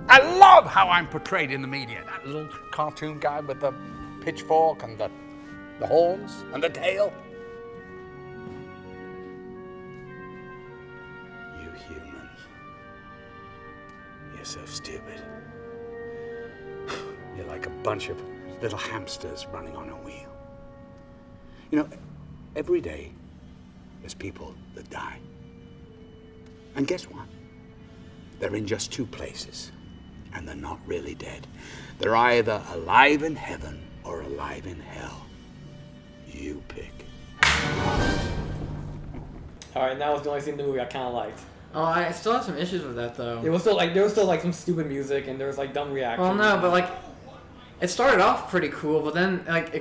I love how I'm portrayed in the media. That little cartoon guy with the pitchfork and the horns and the tail. You humans, you're so stupid. You're like a bunch of little hamsters running on a wheel. You know, every day there's people that die. And guess what? They're in just two places, and they're not really dead. They're either alive in heaven or alive in hell. You pick. Alright, that was the only scene in the movie I kind of liked. Oh, I still have some issues with that, though. It was still like, there was still like some stupid music, and there was like dumb reactions. Well, no, but like, it started off pretty cool, but then like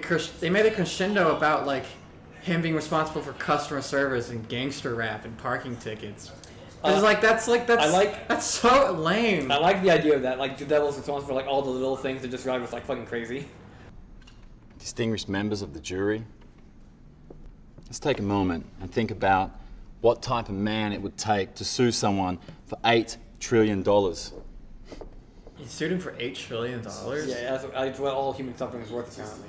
they made a crescendo about like him being responsible for customer service and gangster rap and parking tickets. That's so lame. I like the idea of that. Like the devil's responsible for like all the little things that just drive us like fucking crazy. Distinguished members of the jury, let's take a moment and think about what type of man it would take to sue someone for $8 trillion. You sued him for $8 trillion? Yeah, that's what all human suffering is worth, apparently.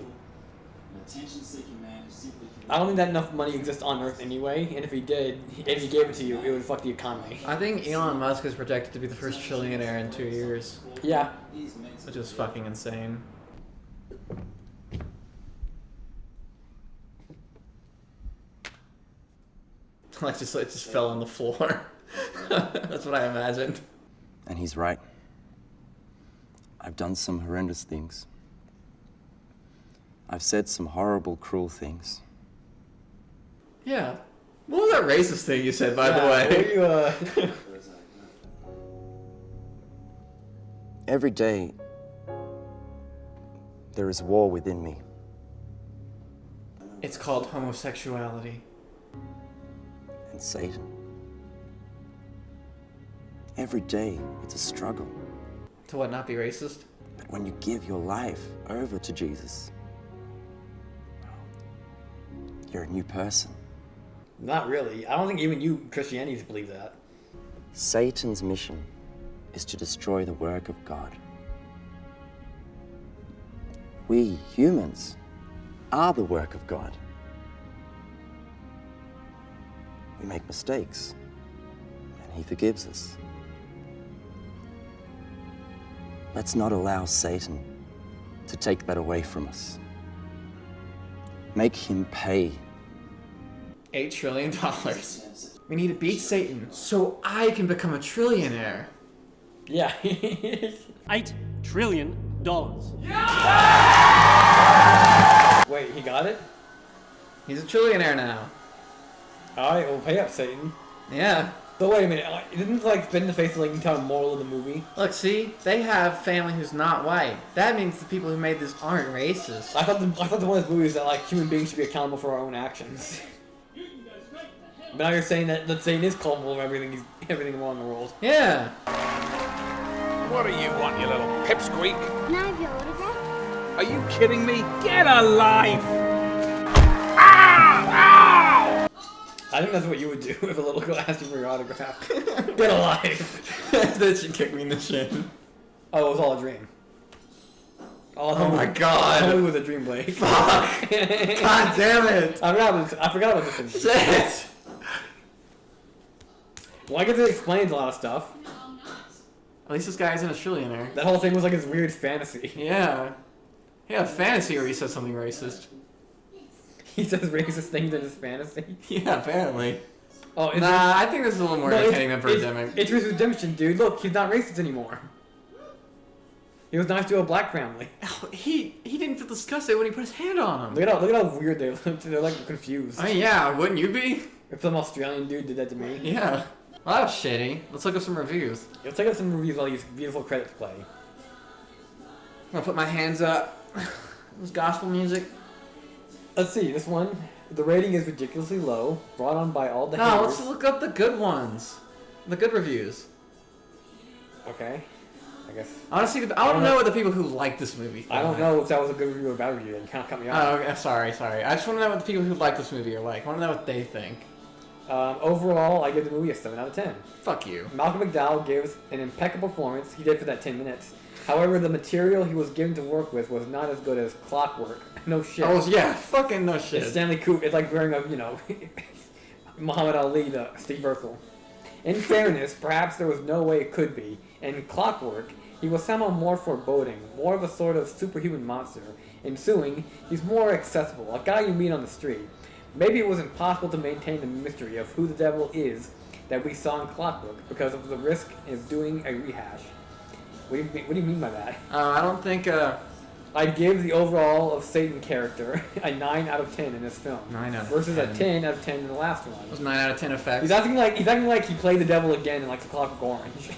I don't think that enough money exists on Earth anyway, and if he did, and he gave it to you, it would fuck the economy. I think Elon Musk is projected to be the first trillionaire in 2 years. Yeah. Which is fucking insane. It just fell on the floor. That's what I imagined. And he's right. I've done some horrendous things. I've said some horrible, cruel things. Yeah. What was that racist thing you said, by the way? Every day, there is war within me. It's called homosexuality. And Satan. Every day, it's a struggle. To what, not be racist? But when you give your life over to Jesus, you're a new person. Not really. I don't think even you Christianities believe that. Satan's mission is to destroy the work of God. We humans are the work of God. We make mistakes, and He forgives us. Let's not allow Satan to take that away from us. Make him pay. $8 trillion. We need to beat Satan so I can become a trillionaire. Yeah. $8 trillion. Wait, he got it? He's a trillionaire now. Alright, well, pay up, Satan. Yeah. But wait a minute, didn't like spit in the face of like the entire moral of the movie? Look, see, they have family who's not white. That means the people who made this aren't racist. I thought the one of the movies that like human beings should be accountable for our own actions. But now you're saying that Satan is culpable of everything wrong in the world. Yeah. What do you want, you little pipsqueak? Can I have your autograph? Are you kidding me? Get a life! I think that's what you would do if a little girl asked you for your autograph. Get alive! Then she'd kick me in the shin. Oh, it was all a dream. Oh my god! Totally was a dream, Blake. Fuck! God damn it! I forgot about this thing. Shit! Well, I guess it explains a lot of stuff. At least this guy isn't a trillionaire. That whole thing was like his weird fantasy. Yeah. He had a fantasy where he said something racist. He says racist things in his fantasy? Yeah, apparently. Oh, I think this is a little more entertaining than Birdemic. It's his redemption, dude. Look, he's not racist anymore. He was nice to a black family. Oh, he didn't feel disgusted when he put his hand on him. Look at how weird they look. They're like confused. I mean, yeah, wouldn't you be? If some Australian dude did that to me. Yeah. Well, that was shitty. Let's look up some reviews. Let's look up some reviews while these beautiful credits play. I'm gonna put my hands up. This gospel music. Let's see, this one. The rating is ridiculously low, brought on by all the No, haters. let's look up the good ones. The good reviews. Okay. I guess. I want to see. I want to know what the people who like this movie think. I don't know if that was a good review or a bad review. You can't cut me off. Oh, okay. Sorry. I just want to know what the people who like this movie are like. I want to know what they think. Overall, I give the movie a 7 out of 10. Fuck you. Malcolm McDowell gives an impeccable performance. He did for that 10 minutes. However, the material he was given to work with was not as good as Clockwork. No shit. Oh yeah, fucking no shit. It's Stanley Kubrick. It's like wearing a, Muhammad Ali to Steve Urkel. In fairness, perhaps there was no way it could be. In Clockwork, he was somehow more foreboding, more of a sort of superhuman monster. In Suing, he's more accessible, a guy you meet on the street. Maybe it was impossible to maintain the mystery of who the devil is that we saw in Clockwork because of the risk of doing a rehash. What do you mean by that? I don't think. I'd give the overall of Satan character a 9 out of 10 in this film. 9 out of versus 10. a 10 out of 10 in the last one. It was 9 out of 10 effects. He's acting like he played the devil again in like the Clockwork Orange.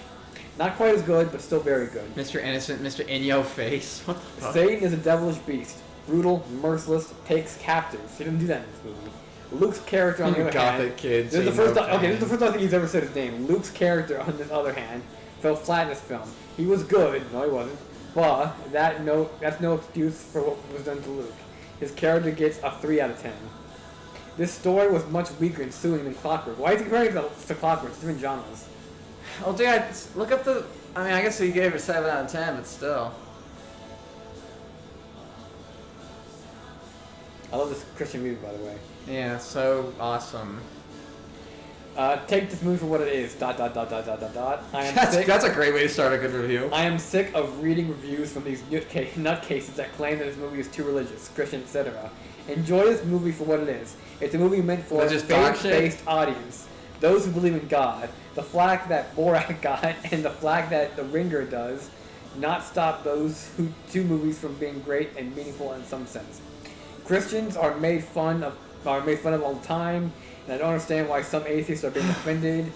Not quite as good, but still very good. Mr. Innocent, Mr. In Your Face. What the fuck? Satan is a devilish beast, brutal, merciless, takes captives. He didn't do that in this movie. Luke's character, on the other hand, Gothic kids. this is the first time I think he's ever said his name. Luke's character, on the other hand, fell flat in this film. He was good, no he wasn't, but that's no excuse for what was done to Luke. His character gets a 3 out of 10. This story was much weaker in Suing than Clockwork. Why is he comparing it to Clockwork? It's different genres. Oh, dude, look up the. I mean, I guess he gave it 7 out of 10, but still. I love this Christian movie, by the way. Yeah, so awesome. Take this movie for what it is. ... I am That's a great way to start a good review. I am sick of reading reviews from these nutcases that claim that this movie is too religious, Christian, etc. Enjoy this movie for what it is. It's a movie meant for a faith-based audience. Those who believe in God. The flack that Borat got and the flack that The Ringer does not stop those two movies from being great and meaningful in some sense. Christians are made fun of all the time, and I don't understand why some atheists are being offended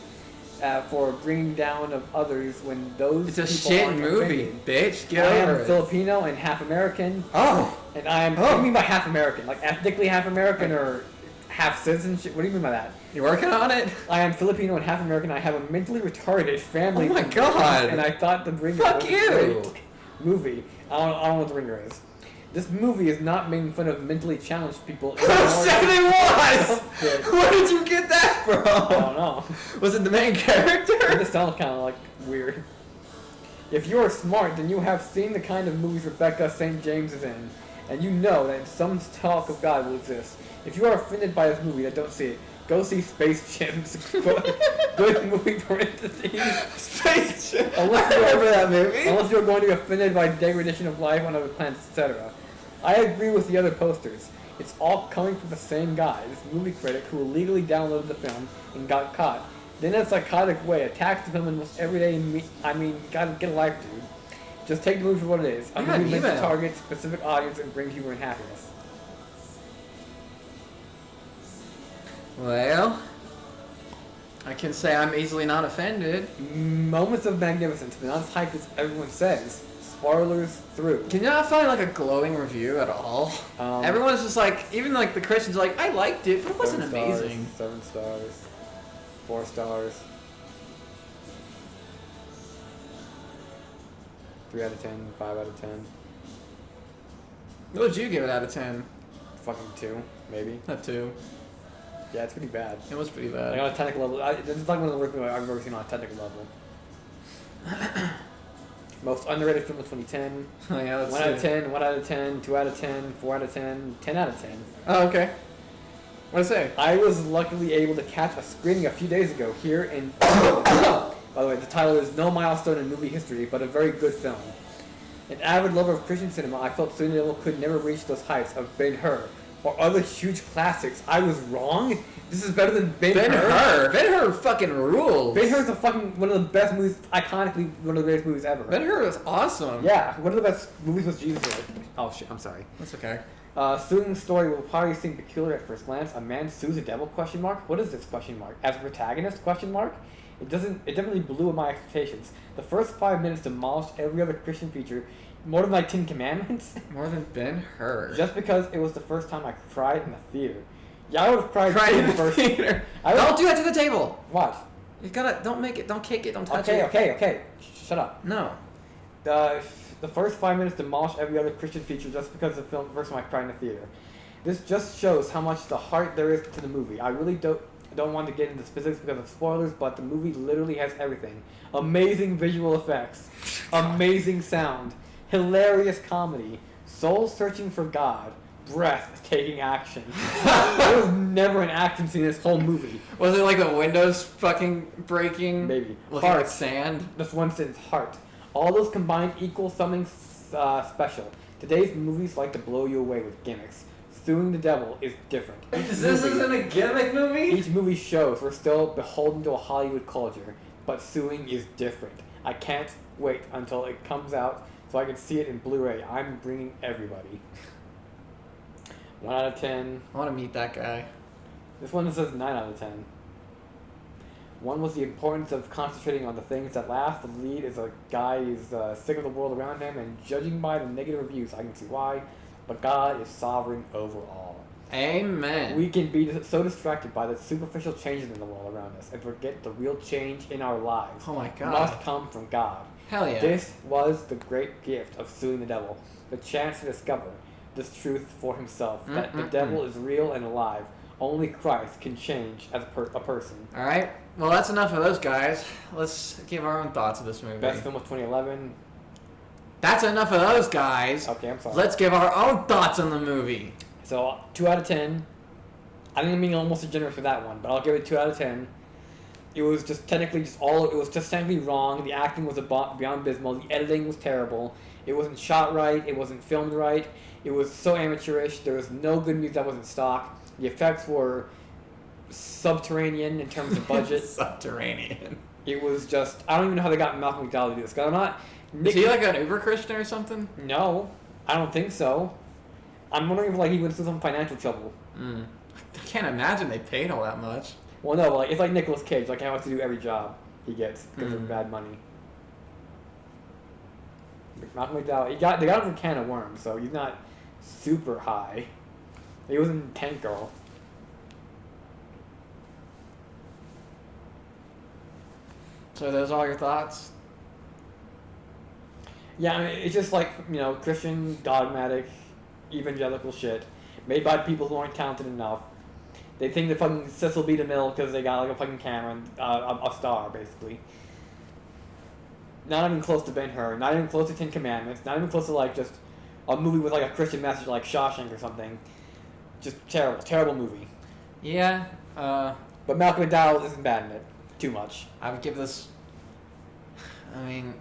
for bringing down of others when those It's a people shit aren't movie, offended. bitch. Get I over am it. Filipino and half American. Oh! And I am. What do you mean by half American? Like ethnically half American or half citizenship? What do you mean by that? You working on it? I am Filipino and half American. I have a mentally retarded family. Oh my God. And I thought The Ringer Fuck was you. a great movie. I don't know what The Ringer is. This movie is not making fun of mentally challenged people. Who said it was? Where did you get that from? I don't know. Was it the main character? It just sounds kind of like weird. If you are smart, then you have seen the kind of movies Rebecca St. James is in. and you know that some talk of God will exist. If you are offended by this movie that don't see it, go see Space Jim's good movie parentheses. Space Jim. Unless you're, remember that movie. Unless you're going to be offended by degradation of life on other planets, etc. I agree with the other posters. It's all coming from the same guy, this movie critic who illegally downloaded the film and got caught. Then in a psychotic way attacks the film almost every day. You gotta get a life, dude. Just take the movie for what it is. A movie meant to target a specific audience and bring humor and happiness. Well, I can say I'm easily not offended. Moments of magnificence, but not as hyped as everyone says. Spoilers through. Can you not find like a glowing review at all? Everyone's just like, even like the Christians are like, I liked it, but it wasn't amazing. 7 stars. 4 stars. 3 out of 10. 5 out of 10. What would you give it out of 10? Fucking 2, maybe. Not 2. Yeah, it's pretty bad. It was pretty bad. Like on a technical level, this is like one of the worst movies I've ever seen on a technical level. Most underrated film of 2010. Oh yeah, that's 1 out of 10, 1 out of 10, 2 out of 10, 4 out of 10, 10 out of 10. Oh, okay. What'd it say? I was luckily able to catch a screening a few days ago here in... By the way, the title is No Milestone in Movie History, but a very good film. An avid lover of Christian cinema, I felt Suing the Devil could never reach those heights of Ben-Hur or other huge classics. I was wrong? This is better than Ben-Hur? Ben-Hur? Ben-Hur fucking rules. Ben-Hur's one of the best movies, iconically one of the greatest movies ever. Ben-Hur is awesome. Yeah, one of the best movies with Jesus in it. Oh shit, I'm sorry. That's okay. Suing's story will probably seem peculiar at first glance. A man sues a devil? Question mark. What is this? Question mark. As a protagonist? Question mark. It definitely blew my expectations. The first 5 minutes demolished every other Christian feature, more than like 10 Commandments. More than Ben-Hur. Just because it was the first time I cried in the theater. Yeah, I would have cried in the first theater. Don't do that to the table. What? You gotta, don't make it, don't kick it, don't touch it. it. Okay. Shut up. No. The first 5 minutes demolished every other Christian feature just because the first time I cried in the theater. This just shows how much the heart there is to the movie. I really don't want to get into specifics because of spoilers, but the movie literally has everything. Amazing visual effects, amazing sound, hilarious comedy, soul searching for God, breathtaking action. There was never an action scene in this whole movie. Was it like the windows fucking breaking? Maybe. Looking like sand? Just one sentence, heart. All those combined equal something special. Today's movies like to blow you away with gimmicks. Suing the Devil is different. This isn't a gimmick movie? Each movie shows we're still beholden to a Hollywood culture, but suing is different. I can't wait until it comes out so I can see it in Blu-ray. I'm bringing everybody. 1 out of 10. I want to meet that guy. This one says 9 out of 10. One was the importance of concentrating on the things that last. The lead is a guy who's sick of the world around him, and judging by the negative reviews, I can see why. But God is sovereign over all. Amen. We can be so distracted by the superficial changes in the world around us and forget the real change in our lives. Oh my God. Must come from God. Hell yeah. This was the great gift of Suing the Devil, the chance to discover this truth for himself, that the devil is real and alive. Only Christ can change as a person. All right. Well, that's enough of those guys. Let's give our own thoughts of this movie. Best film of 2011. That's enough of those guys. Okay, I'm sorry. Let's give our own thoughts on the movie. So, 2 out of 10. I think I'm being almost generous with that one, but I'll give it 2 out of 10. It was just technically wrong. The acting was beyond abysmal. The editing was terrible. It wasn't shot right. It wasn't filmed right. It was so amateurish. There was no good music that was in stock. The effects were subterranean in terms of budget. Subterranean. It was just, I don't even know how they got Malcolm McDowell to do this. Cause I'm not. Is he like an Uber Christian or something? No, I don't think so. I'm wondering if he went through some financial trouble. I can't imagine they paid all that much. Well, no, it's like Nicolas Cage. Like, he has to do every job he gets because of bad money. Malcolm McDowell, they got him from Can of Worms, so he's not super high. He was in Tank Girl. So those are all your thoughts? Yeah, I mean, it's just like, Christian, dogmatic, evangelical shit made by people who aren't talented enough. They think they're fucking Cecil B. DeMille because they got a fucking camera and a star, basically. Not even close to Ben-Hur, not even close to 10 Commandments, not even close to just a movie with like a Christian message like Shawshank or something. Just terrible movie. Yeah. But Malcolm McDowell isn't bad in it. Too much. I would give this. I mean,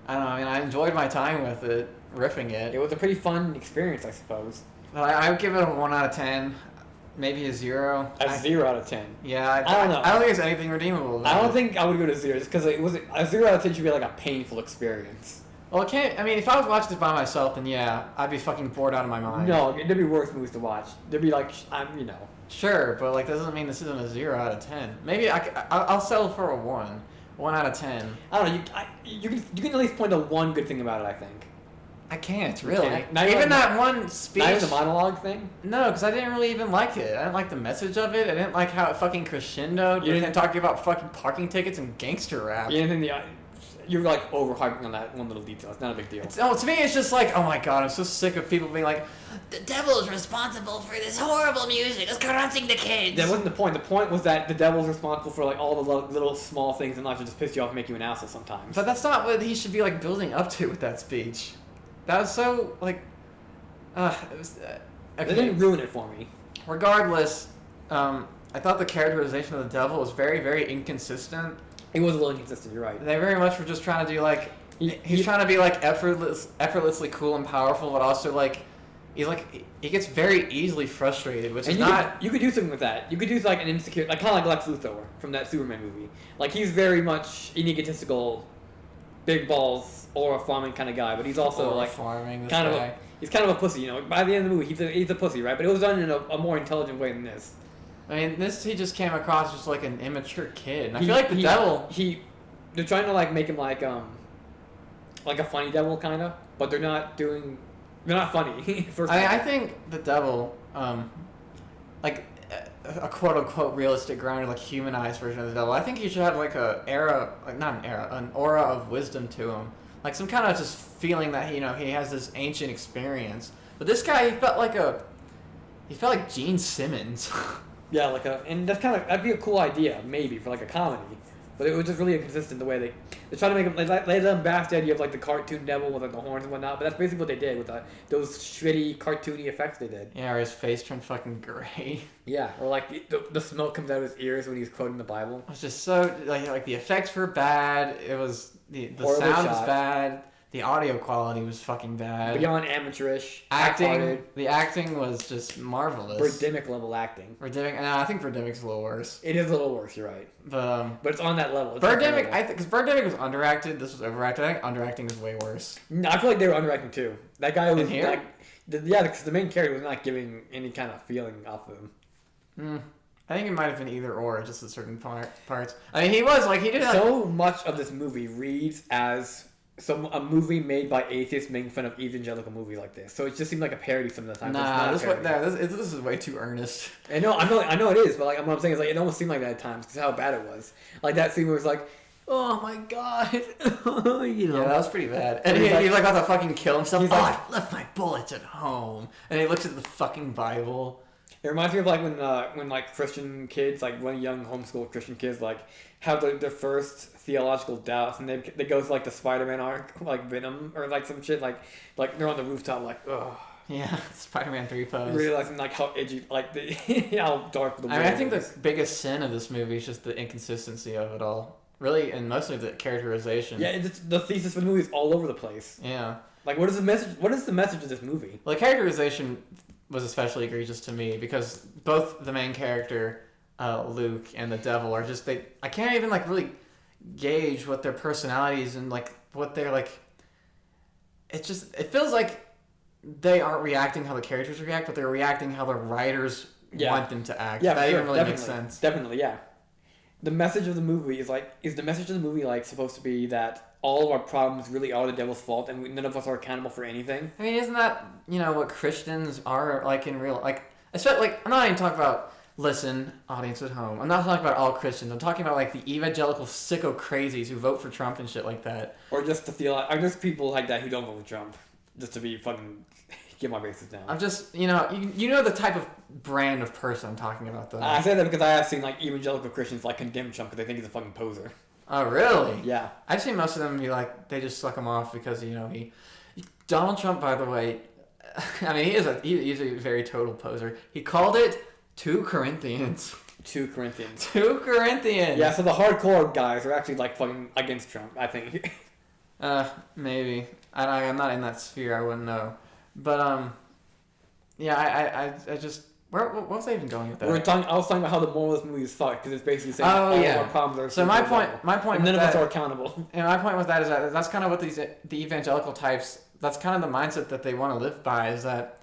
I don't know. I mean, I enjoyed my time with it, riffing it. It was a pretty fun experience, I suppose. But I would give it a 1 out of 10, maybe a 0. A 0 out of 10. Yeah, I don't know. I don't think there's anything redeemable about I don't it. think I would go to 0 just because it was a 0 out of 10 should be like a painful experience. Well, it can't. I mean, if I was watching this by myself, then yeah, I'd be fucking bored out of my mind. No, there'd be worse movies to watch. There'd be like, Sure, but like that doesn't mean this isn't a 0 out of 10. Maybe I'll settle for a 1. 1 out of 10. I don't know. You can at least point to one good thing about it. I think. I can't really. Not even that one speech. Not even the monologue thing. No, because I didn't really even like it. I didn't like the message of it. I didn't like how it fucking crescendoed. You didn't talking about fucking parking tickets and gangster rap. You didn't think you're like overhyping on that one little detail. It's not a big deal. To me, it's just like, oh my god, I'm so sick of people being like, the devil is responsible for this horrible music. It's corrupting the kids. That wasn't the point. The point was that the devil's responsible for like all the little small things in life that just piss you off and make you an asshole sometimes. But that's not what he should be like building up to with that speech. That was so like, it was. They didn't ruin it for me. Regardless, I thought the characterization of the devil was very, very inconsistent. It was a little inconsistent. You're right. They very much were just trying to do like he's trying to be like effortlessly cool and powerful, but also like he gets very easily frustrated, which is not. You could do something with that. You could do like an insecure, like kind of like Lex Luthor from that Superman movie. Like he's very much an egotistical, big balls or a farming kind of guy, but he's also like farming kind of he's kind of a pussy. You know, by the end of the movie, he's a pussy, right? But it was done in a more intelligent way than this. I mean, he just came across just like an immature kid. And I feel like the devil. They're trying to like make him like a funny devil kind of, but they're not funny. I think the devil, like a quote unquote realistic, grounded, like humanized version of the devil. I think he should have like an aura of wisdom to him, like some kind of just feeling that he has this ancient experience. But this guy, he felt like Gene Simmons. Yeah, and that's that'd be a cool idea, maybe, for like a comedy. But it was just really inconsistent the way they try to make him, they let him bash the idea of like the cartoon devil with like the horns and whatnot, but that's basically what they did with those shitty cartoony effects they did. Yeah, or his face turned fucking gray. Yeah, or like the smoke comes out of his ears when he's quoting the Bible. It was just so, like the effects were bad, it was, the sound was bad. The audio quality was fucking bad. Beyond amateurish. The acting was just marvelous. Birdemic level acting. I think Birdemic's a little worse. It is a little worse, you're right. But it's on that level. Birdemic, I think, because Birdemic was underacted, this was overacted. I think underacting is way worse. No, I feel like they were underacting too. That guy was here? because the main character was not giving any kind of feeling off of him. I think it might have been either or, just at certain parts. I mean, he did so much of this movie reads as a movie made by atheists making fun of evangelical movies like this. So it just seemed like a parody some of the time. Nah, this is way too earnest. I know it is, but like what I'm saying is like it almost seemed like that at times because how bad it was. Like that scene where it's like, oh my god, Yeah, that was pretty bad. And he's like about to fucking kill himself. I left my bullets at home. And he looks at the fucking Bible. It reminds me of like when like Christian kids, like when young homeschool Christian kids like have their first theological doubts and they go to like the Spider-Man arc, like Venom or like some shit, like they're on the rooftop like, ugh. Yeah, Spider-Man 3 pose. Realizing like how edgy, like how dark the world is. I think the biggest sin of this movie is just the inconsistency of it all. Really, and mostly the characterization. Yeah, the thesis for the movie is all over the place. Yeah. Like, what is the message? What is the message of this movie? Well, the characterization was especially egregious to me because both the main character, Luke, and the devil are just I can't even like really gauge what their personalities and like what they're like. It feels like they aren't reacting how the characters react, but they're reacting how the writers want them to act. Yeah, that even really makes sense. Definitely, yeah. The message of the movie is the message of the movie like supposed to be that all of our problems really are the devil's fault and none of us are accountable for anything? I mean, isn't that what Christians are like in real especially like I'm not even talking about audience at home. I'm not talking about all Christians. I'm talking about like the evangelical sicko crazies who vote for Trump and shit like that. Or just or just people like that who don't vote for Trump, just to be fucking get my bases down. I'm just you know the type of brand of person I'm talking about though. I say that because I have seen like evangelical Christians like condemn Trump because they think he's a fucking poser. Oh really? Yeah. I've seen most of them be like they just suck him off because he Donald Trump, by the way, I mean, he's a very total poser. He called it 2 Corinthians. 2 Corinthians. 2 Corinthians. Yeah, so the hardcore guys are actually like fucking against Trump, I think. Maybe. I'm not in that sphere. I wouldn't know. But yeah, I just what was I even going with that? I was talking about how the moral of this movie is fucked because it's basically saying all our problems are. So my point, and none of us are accountable. And my point with that is that that's kind of what the evangelical types. That's kind of the mindset that they want to live by. Is that,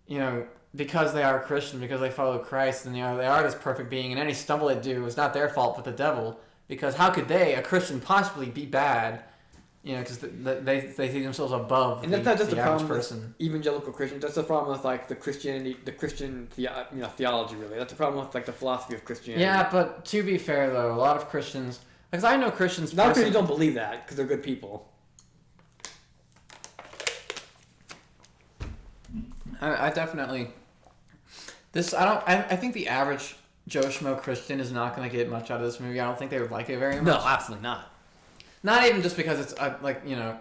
you know, because they are Christian, because they follow Christ, and, you know, they are this perfect being, and any stumble they do is not their fault but the devil. Because how could they, a Christian, possibly be bad? You know, because they see themselves above and that's not just the the average problem person. With evangelical Christians. That's the problem with like the Christian theology. Really, that's the problem with like the philosophy of Christianity. Yeah, but to be fair though, a lot of Christians, because I know Christians. Not because you don't believe that, because they're good people. I definitely. I think the average Joe Schmo Christian is not going to get much out of this movie. I don't think they would like it very much. No, absolutely not. Not even just because it's like, you know,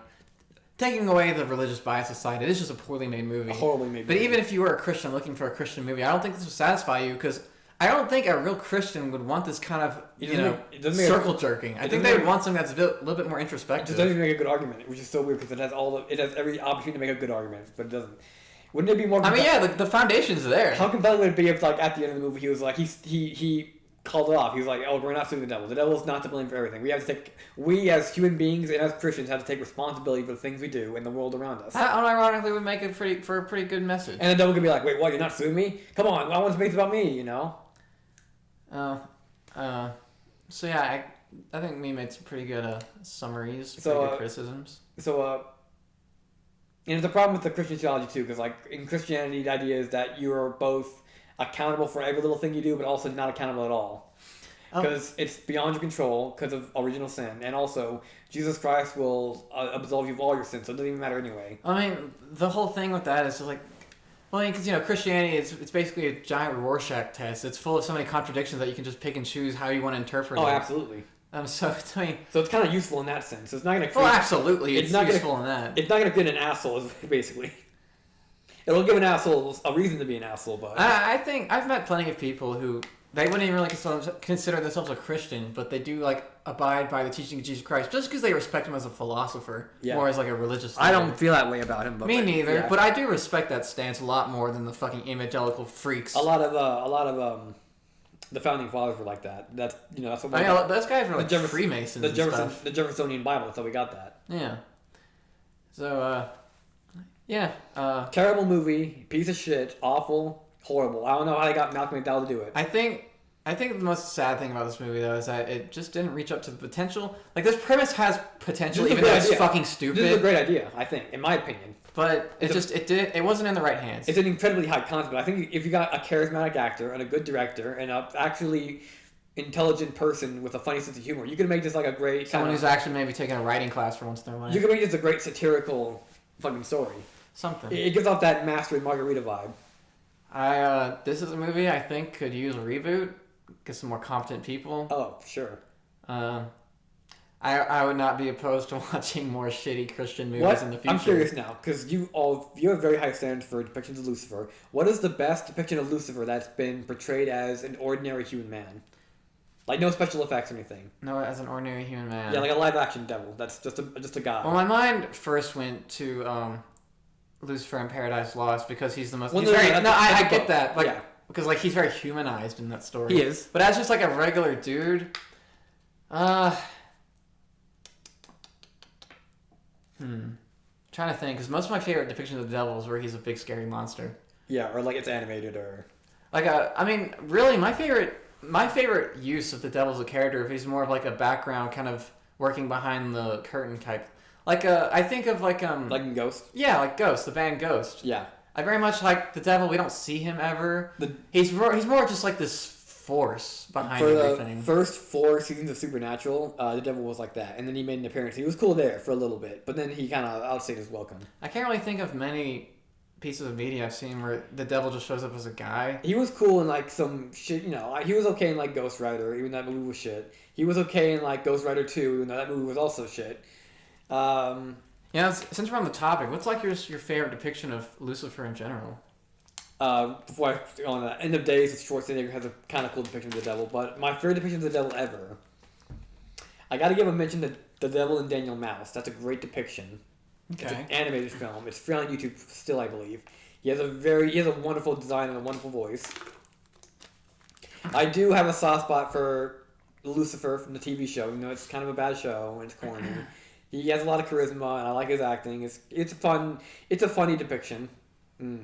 taking away the religious bias aside, it is just a poorly made movie. A horribly made But movie. even if you were a Christian looking for a Christian movie, I don't think this would satisfy you, because I don't think a real Christian would want this kind of, you know, circle jerking. I think they would want something that's a little bit more introspective. It doesn't even make a good argument, which is so weird because it has every opportunity to make a good argument, but it doesn't. Wouldn't it be more? I mean, yeah, the foundation's there. How compelling would it be if, like, at the end of the movie, he was like, he called it off. He was like, "Oh, we're not suing the devil. The devil is not to blame for everything. We as human beings and as Christians have to take responsibility for the things we do in the world around us." That unironically would make it for a pretty good message. And the devil could be like, "Wait, what? You're not suing me? Come on, I want to make it about me, you know?" So yeah, I think we made some pretty good summaries, pretty good criticisms. And there's a problem with the Christian theology too, because like in Christianity, the idea is that you are both accountable for every little thing you do, but also not accountable at all, because it's beyond your control because of original sin, and also Jesus Christ will absolve you of all your sins, so it doesn't even matter anyway. I mean, the whole thing with that is just like, well, because, you know, Christianity it's basically a giant Rorschach test. It's full of so many contradictions that you can just pick and choose how you want to interpret it. Oh, absolutely. So it's kind of useful in that sense. It's not going to. Well, absolutely, it's not useful in that. It's not going to create an asshole, basically. It'll give an asshole a reason to be an asshole, but I think I've met plenty of people who they wouldn't even really consider themselves a Christian, but they do like abide by the teaching of Jesus Christ just because they respect him as a philosopher, more as like a religious leader. I don't feel that way about him. But Me neither, but I do respect that stance a lot more than the fucking evangelical freaks. A lot of the founding fathers were like that. That's, you know, that's what. I mean, those guys were like Freemasons. The Jeffersonian Bible. That's how we got that. Yeah. So, yeah. Terrible movie. Piece of shit. Awful. Horrible. I don't know how they got Malcolm McDowell to do it. I think the most sad thing about this movie, though, is that it just didn't reach up to the potential. Like, this premise has potential, even though it's fucking stupid. This is a great idea, I think, in my opinion. But it wasn't in the right hands. It's an incredibly high concept. I think if you got a charismatic actor and a good director and a actually intelligent person with a funny sense of humor, you could make this like a great someone who's actually maybe taking a writing class for once in their life. You could make this a great satirical fucking story. Something. It gives off that Master and Margarita vibe. This is a movie I think could use a reboot. Get some more competent people. Oh, sure. I would not be opposed to watching more shitty Christian movies in the future. I'm curious now, because you have very high standards for depictions of Lucifer. What is the best depiction of Lucifer that's been portrayed as an ordinary human man? Like, no special effects or anything. No, as an ordinary human man. Yeah, like a live action devil. That's just a guy. Well, my mind first went to Lucifer in Paradise Lost because he's the most. Well, I get that. Like, yeah. Because like he's very humanized in that story. He is. But as just like a regular dude, trying to think, because most of my favorite depictions of the devil is where he's a big scary monster. Yeah, or like it's animated, or like I mean, really, my favorite use of the devil as a character, if he's more of like a background, kind of working behind the curtain type. Like I think of like in Ghost. Yeah, like Ghost, the band Ghost. Yeah. I very much like the devil. We don't see him ever. He's more just like this force behind everything. For the first 4 seasons of Supernatural, the devil was like that, and then he made an appearance. He was cool there for a little bit, but then he kind of outstayed his welcome. I can't really think of many pieces of media I've seen where the devil just shows up as a guy. He was cool in like some shit, you know. He was okay in like Ghost Rider, even though that movie was shit. He was okay in like Ghost Rider 2, even though that movie was also shit. Yeah, since we're on the topic, what's like your favorite depiction of Lucifer in general? Before I go on that, End of Days with Schwarzenegger has a kind of cool depiction of the devil, but my favorite depiction of the devil ever, I got to give a mention to The Devil and Daniel Mouse. That's a great depiction. Okay. It's an animated film. It's free on YouTube still, I believe. He has a wonderful design and a wonderful voice. I do have a soft spot for Lucifer from the TV show. You know, it's kind of a bad show and it's corny. He has a lot of charisma, and I like his acting. It's a funny depiction. Bill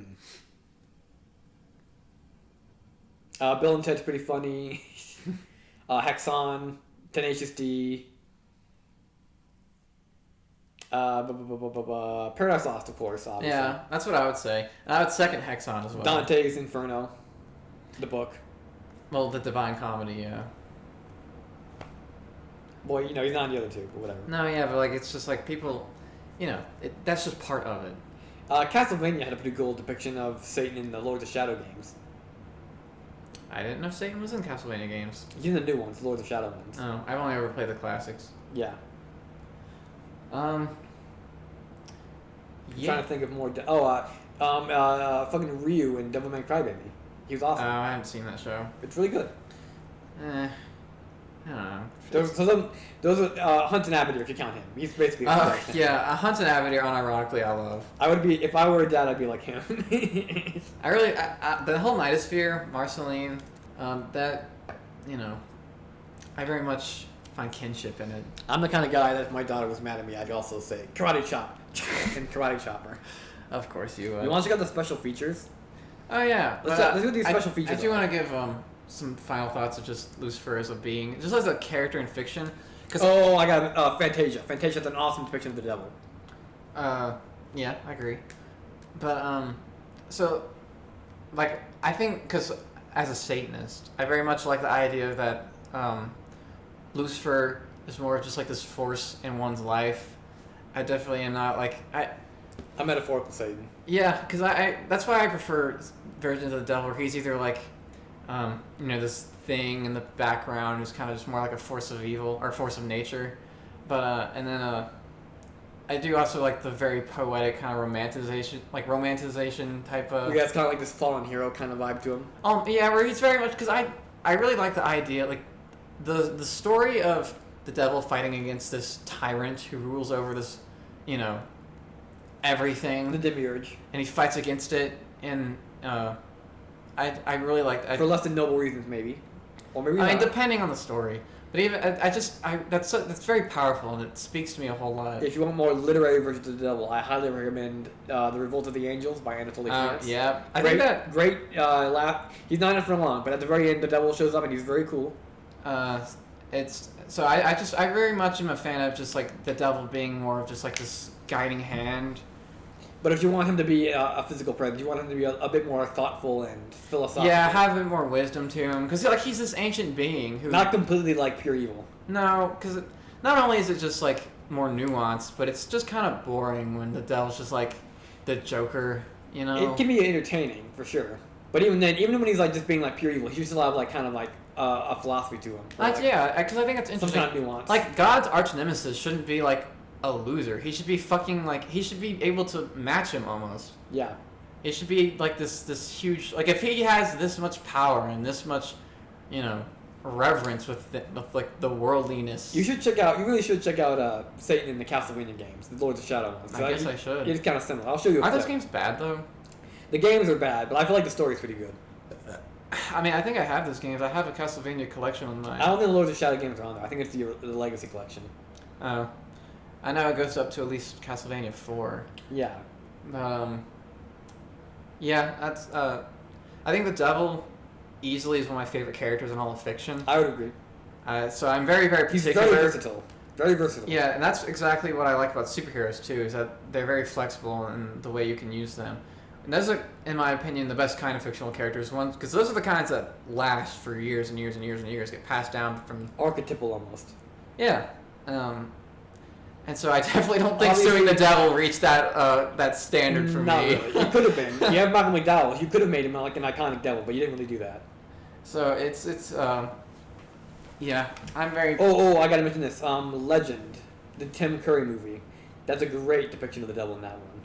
and Ted's pretty funny. Hexon, Tenacious D. Paradise Lost, of course, obviously. Yeah, that's what I would say. And I would second Hexon as well. Dante's Inferno, the book. Well, the Divine Comedy, yeah. Boy, you know, he's not on the other two, but whatever. No, yeah, but like it's just like people, you know, that's just part of it. Castlevania had a pretty cool depiction of Satan in the Lord of the Shadow games. I didn't know Satan was in Castlevania games. He's in the new ones, the Lord of the Shadow ones. Oh, I've only ever played the classics. Yeah. Yeah. Trying to think of more. Fucking Ryu in Devilman Crybaby. He was awesome. Oh, I haven't seen that show. It's really good. I don't know. Those are Hunt and Abadir, if you count him. He's basically. Yeah, Hunt and Abadir, unironically, I love. I would be, if I were a dad, I'd be like him. I really, the whole Nightosphere, Marceline, that, you know, I very much find kinship in it. I'm the kind of guy that if my daughter was mad at me, I'd also say Karate Chop and Karate Chopper. Of course you would. You want to check out the special features? Oh yeah, let's do these special features. I do want to give some final thoughts of just Lucifer as a being, just as a character in fiction. I got Fantasia. Fantasia's an awesome depiction of the devil. Yeah, I agree. But so, like, I think because as a Satanist, I very much like the idea that Lucifer is more of just like this force in one's life. I definitely am not like a metaphorical Satan. Yeah, because I that's why I prefer versions of the devil where he's either like, you know, this thing in the background who's kind of just more like a force of evil or force of nature, but and then I do also like the very poetic kind of romanticization type of. Yeah, it's kind of like this fallen hero kind of vibe to him. Yeah, where he's very much because I really like the idea like the story of the devil fighting against this tyrant who rules over this, you know, everything. The demiurge. And he fights against it, and I really like that. For less than noble reasons, maybe. Or maybe I mean, not. depending on the story. But even that's very powerful, and it speaks to me a whole lot. If you want more literary versions of the devil, I highly recommend The Revolt of the Angels by Anatole France. Yeah, I think that great laugh. He's not in it for long, but at the very end, the devil shows up, and he's very cool. It's so I very much am a fan of just like the devil being more of just like this guiding hand. But if you want him to be a physical presence, you want him to be a bit more thoughtful and philosophical. Yeah, have a bit more wisdom to him, because like he's this ancient being who not completely like pure evil. No, because not only is it just like more nuanced, but it's just kind of boring when the devil's just like the Joker, you know. It can be entertaining for sure, but even then, even when he's like just being like pure evil, he still have like kind of like a philosophy to him. Like, yeah, because I think it's interesting. Some kind of nuance. Like God's arch nemesis shouldn't be like a loser. He should be fucking like he should be able to match him almost. Yeah. It should be like this huge like if he has this much power and this much, you know, reverence with like the worldliness. You really should check out Satan in the Castlevania games, the Lords of Shadow ones. I guess I should. It's kind of similar. I'll show you. Are those games bad though? The games are bad, but I feel like the story's pretty good. I mean, I think I have those games. I have a Castlevania collection on mine. I don't think the Lords of Shadow games are on there. I think it's the Legacy collection. Oh. I know it goes up to at least Castlevania 4. Yeah. Yeah, that's I think the devil easily is one of my favorite characters in all of fiction. I would agree. So I'm very, very particular. He's very versatile. Very versatile. Yeah, and that's exactly what I like about superheroes too, is that they're very flexible in the way you can use them. And those are, in my opinion, the best kind of fictional characters. Ones, because those are the kinds that last for years and years and years and years, get passed down from... Archetypal almost. Yeah. And so I definitely don't think Suing the Devil reached that standard for me. Really. It could have been. You have Malcolm McDowell. You could have made him like an iconic devil, but you didn't really do that. So it's yeah, I'm very... I gotta mention this. Legend, the Tim Curry movie. That's a great depiction of the devil in that one.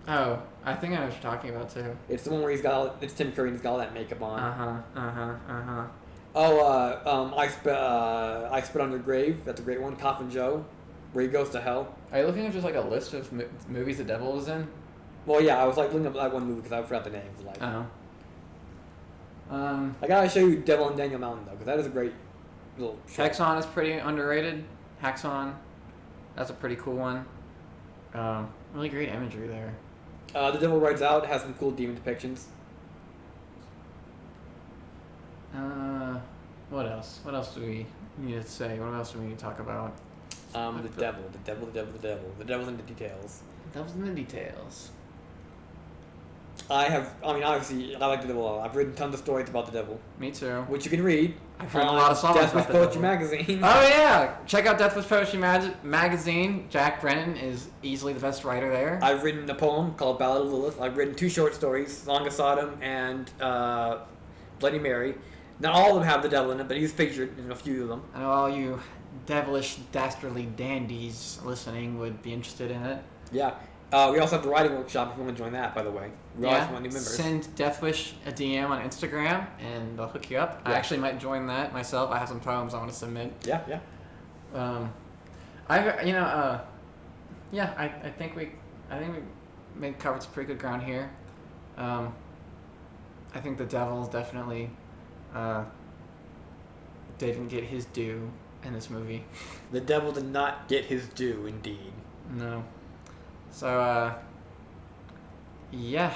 Oh, I think I know what you're talking about too. It's the one where it's Tim Curry and he's got all that makeup on. Oh, I Spit on Your Grave. That's a great one. Coffin Joe, where he goes to hell. Are you looking at just like a list of movies the devil was in? Well, yeah, I was like looking up that one movie because I forgot the names. Like, I gotta show you Devil on Daniel Mountain though, because that is a great little. Hexon is pretty underrated. Hexon, that's a pretty cool one. Really great imagery there. The Devil Rides Out has some cool demon depictions. What else? What else do we need to say? What else do we need to talk about? The devil. The devil's in the details. The devil's in the details. Obviously, I like the devil a lot. I've written tons of stories about the devil. Me too. Which you can read. I've written a lot of songs Death Wish about the Poetry devil. Magazine. Oh yeah! Check out Death Wish Poetry Magazine. Jack Brennan is easily the best writer there. I've written a poem called Ballad of Lilith. I've written 2 short stories, Song of Sodom and Bloody Mary. Not all of them have the devil in it, but he's featured in a few of them. I know all you devilish, dastardly dandies listening would be interested in it. Yeah. We also have the writing workshop if you want to join that, by the way. We always want new members. Send Deathwish a DM on Instagram and they'll hook you up. Yeah. I actually might join that myself. I have some poems I want to submit. Yeah. I think we covered some pretty good ground here. I think the devil definitely didn't get his due in this movie. The devil did not get his due, indeed. No. So, yeah.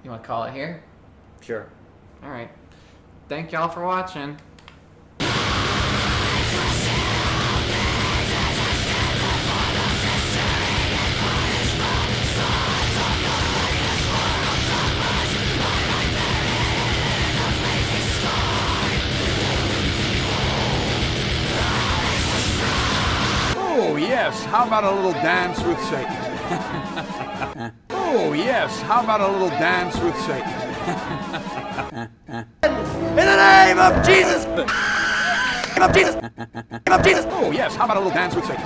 You want to call it here? Sure. All right. Thank y'all for watching. Oh, yes, how about a little dance with Satan? Oh, yes, how about a little dance with Satan? In the name of Jesus! Name of Jesus! Name of Jesus! Oh, yes, how about a little dance with Satan?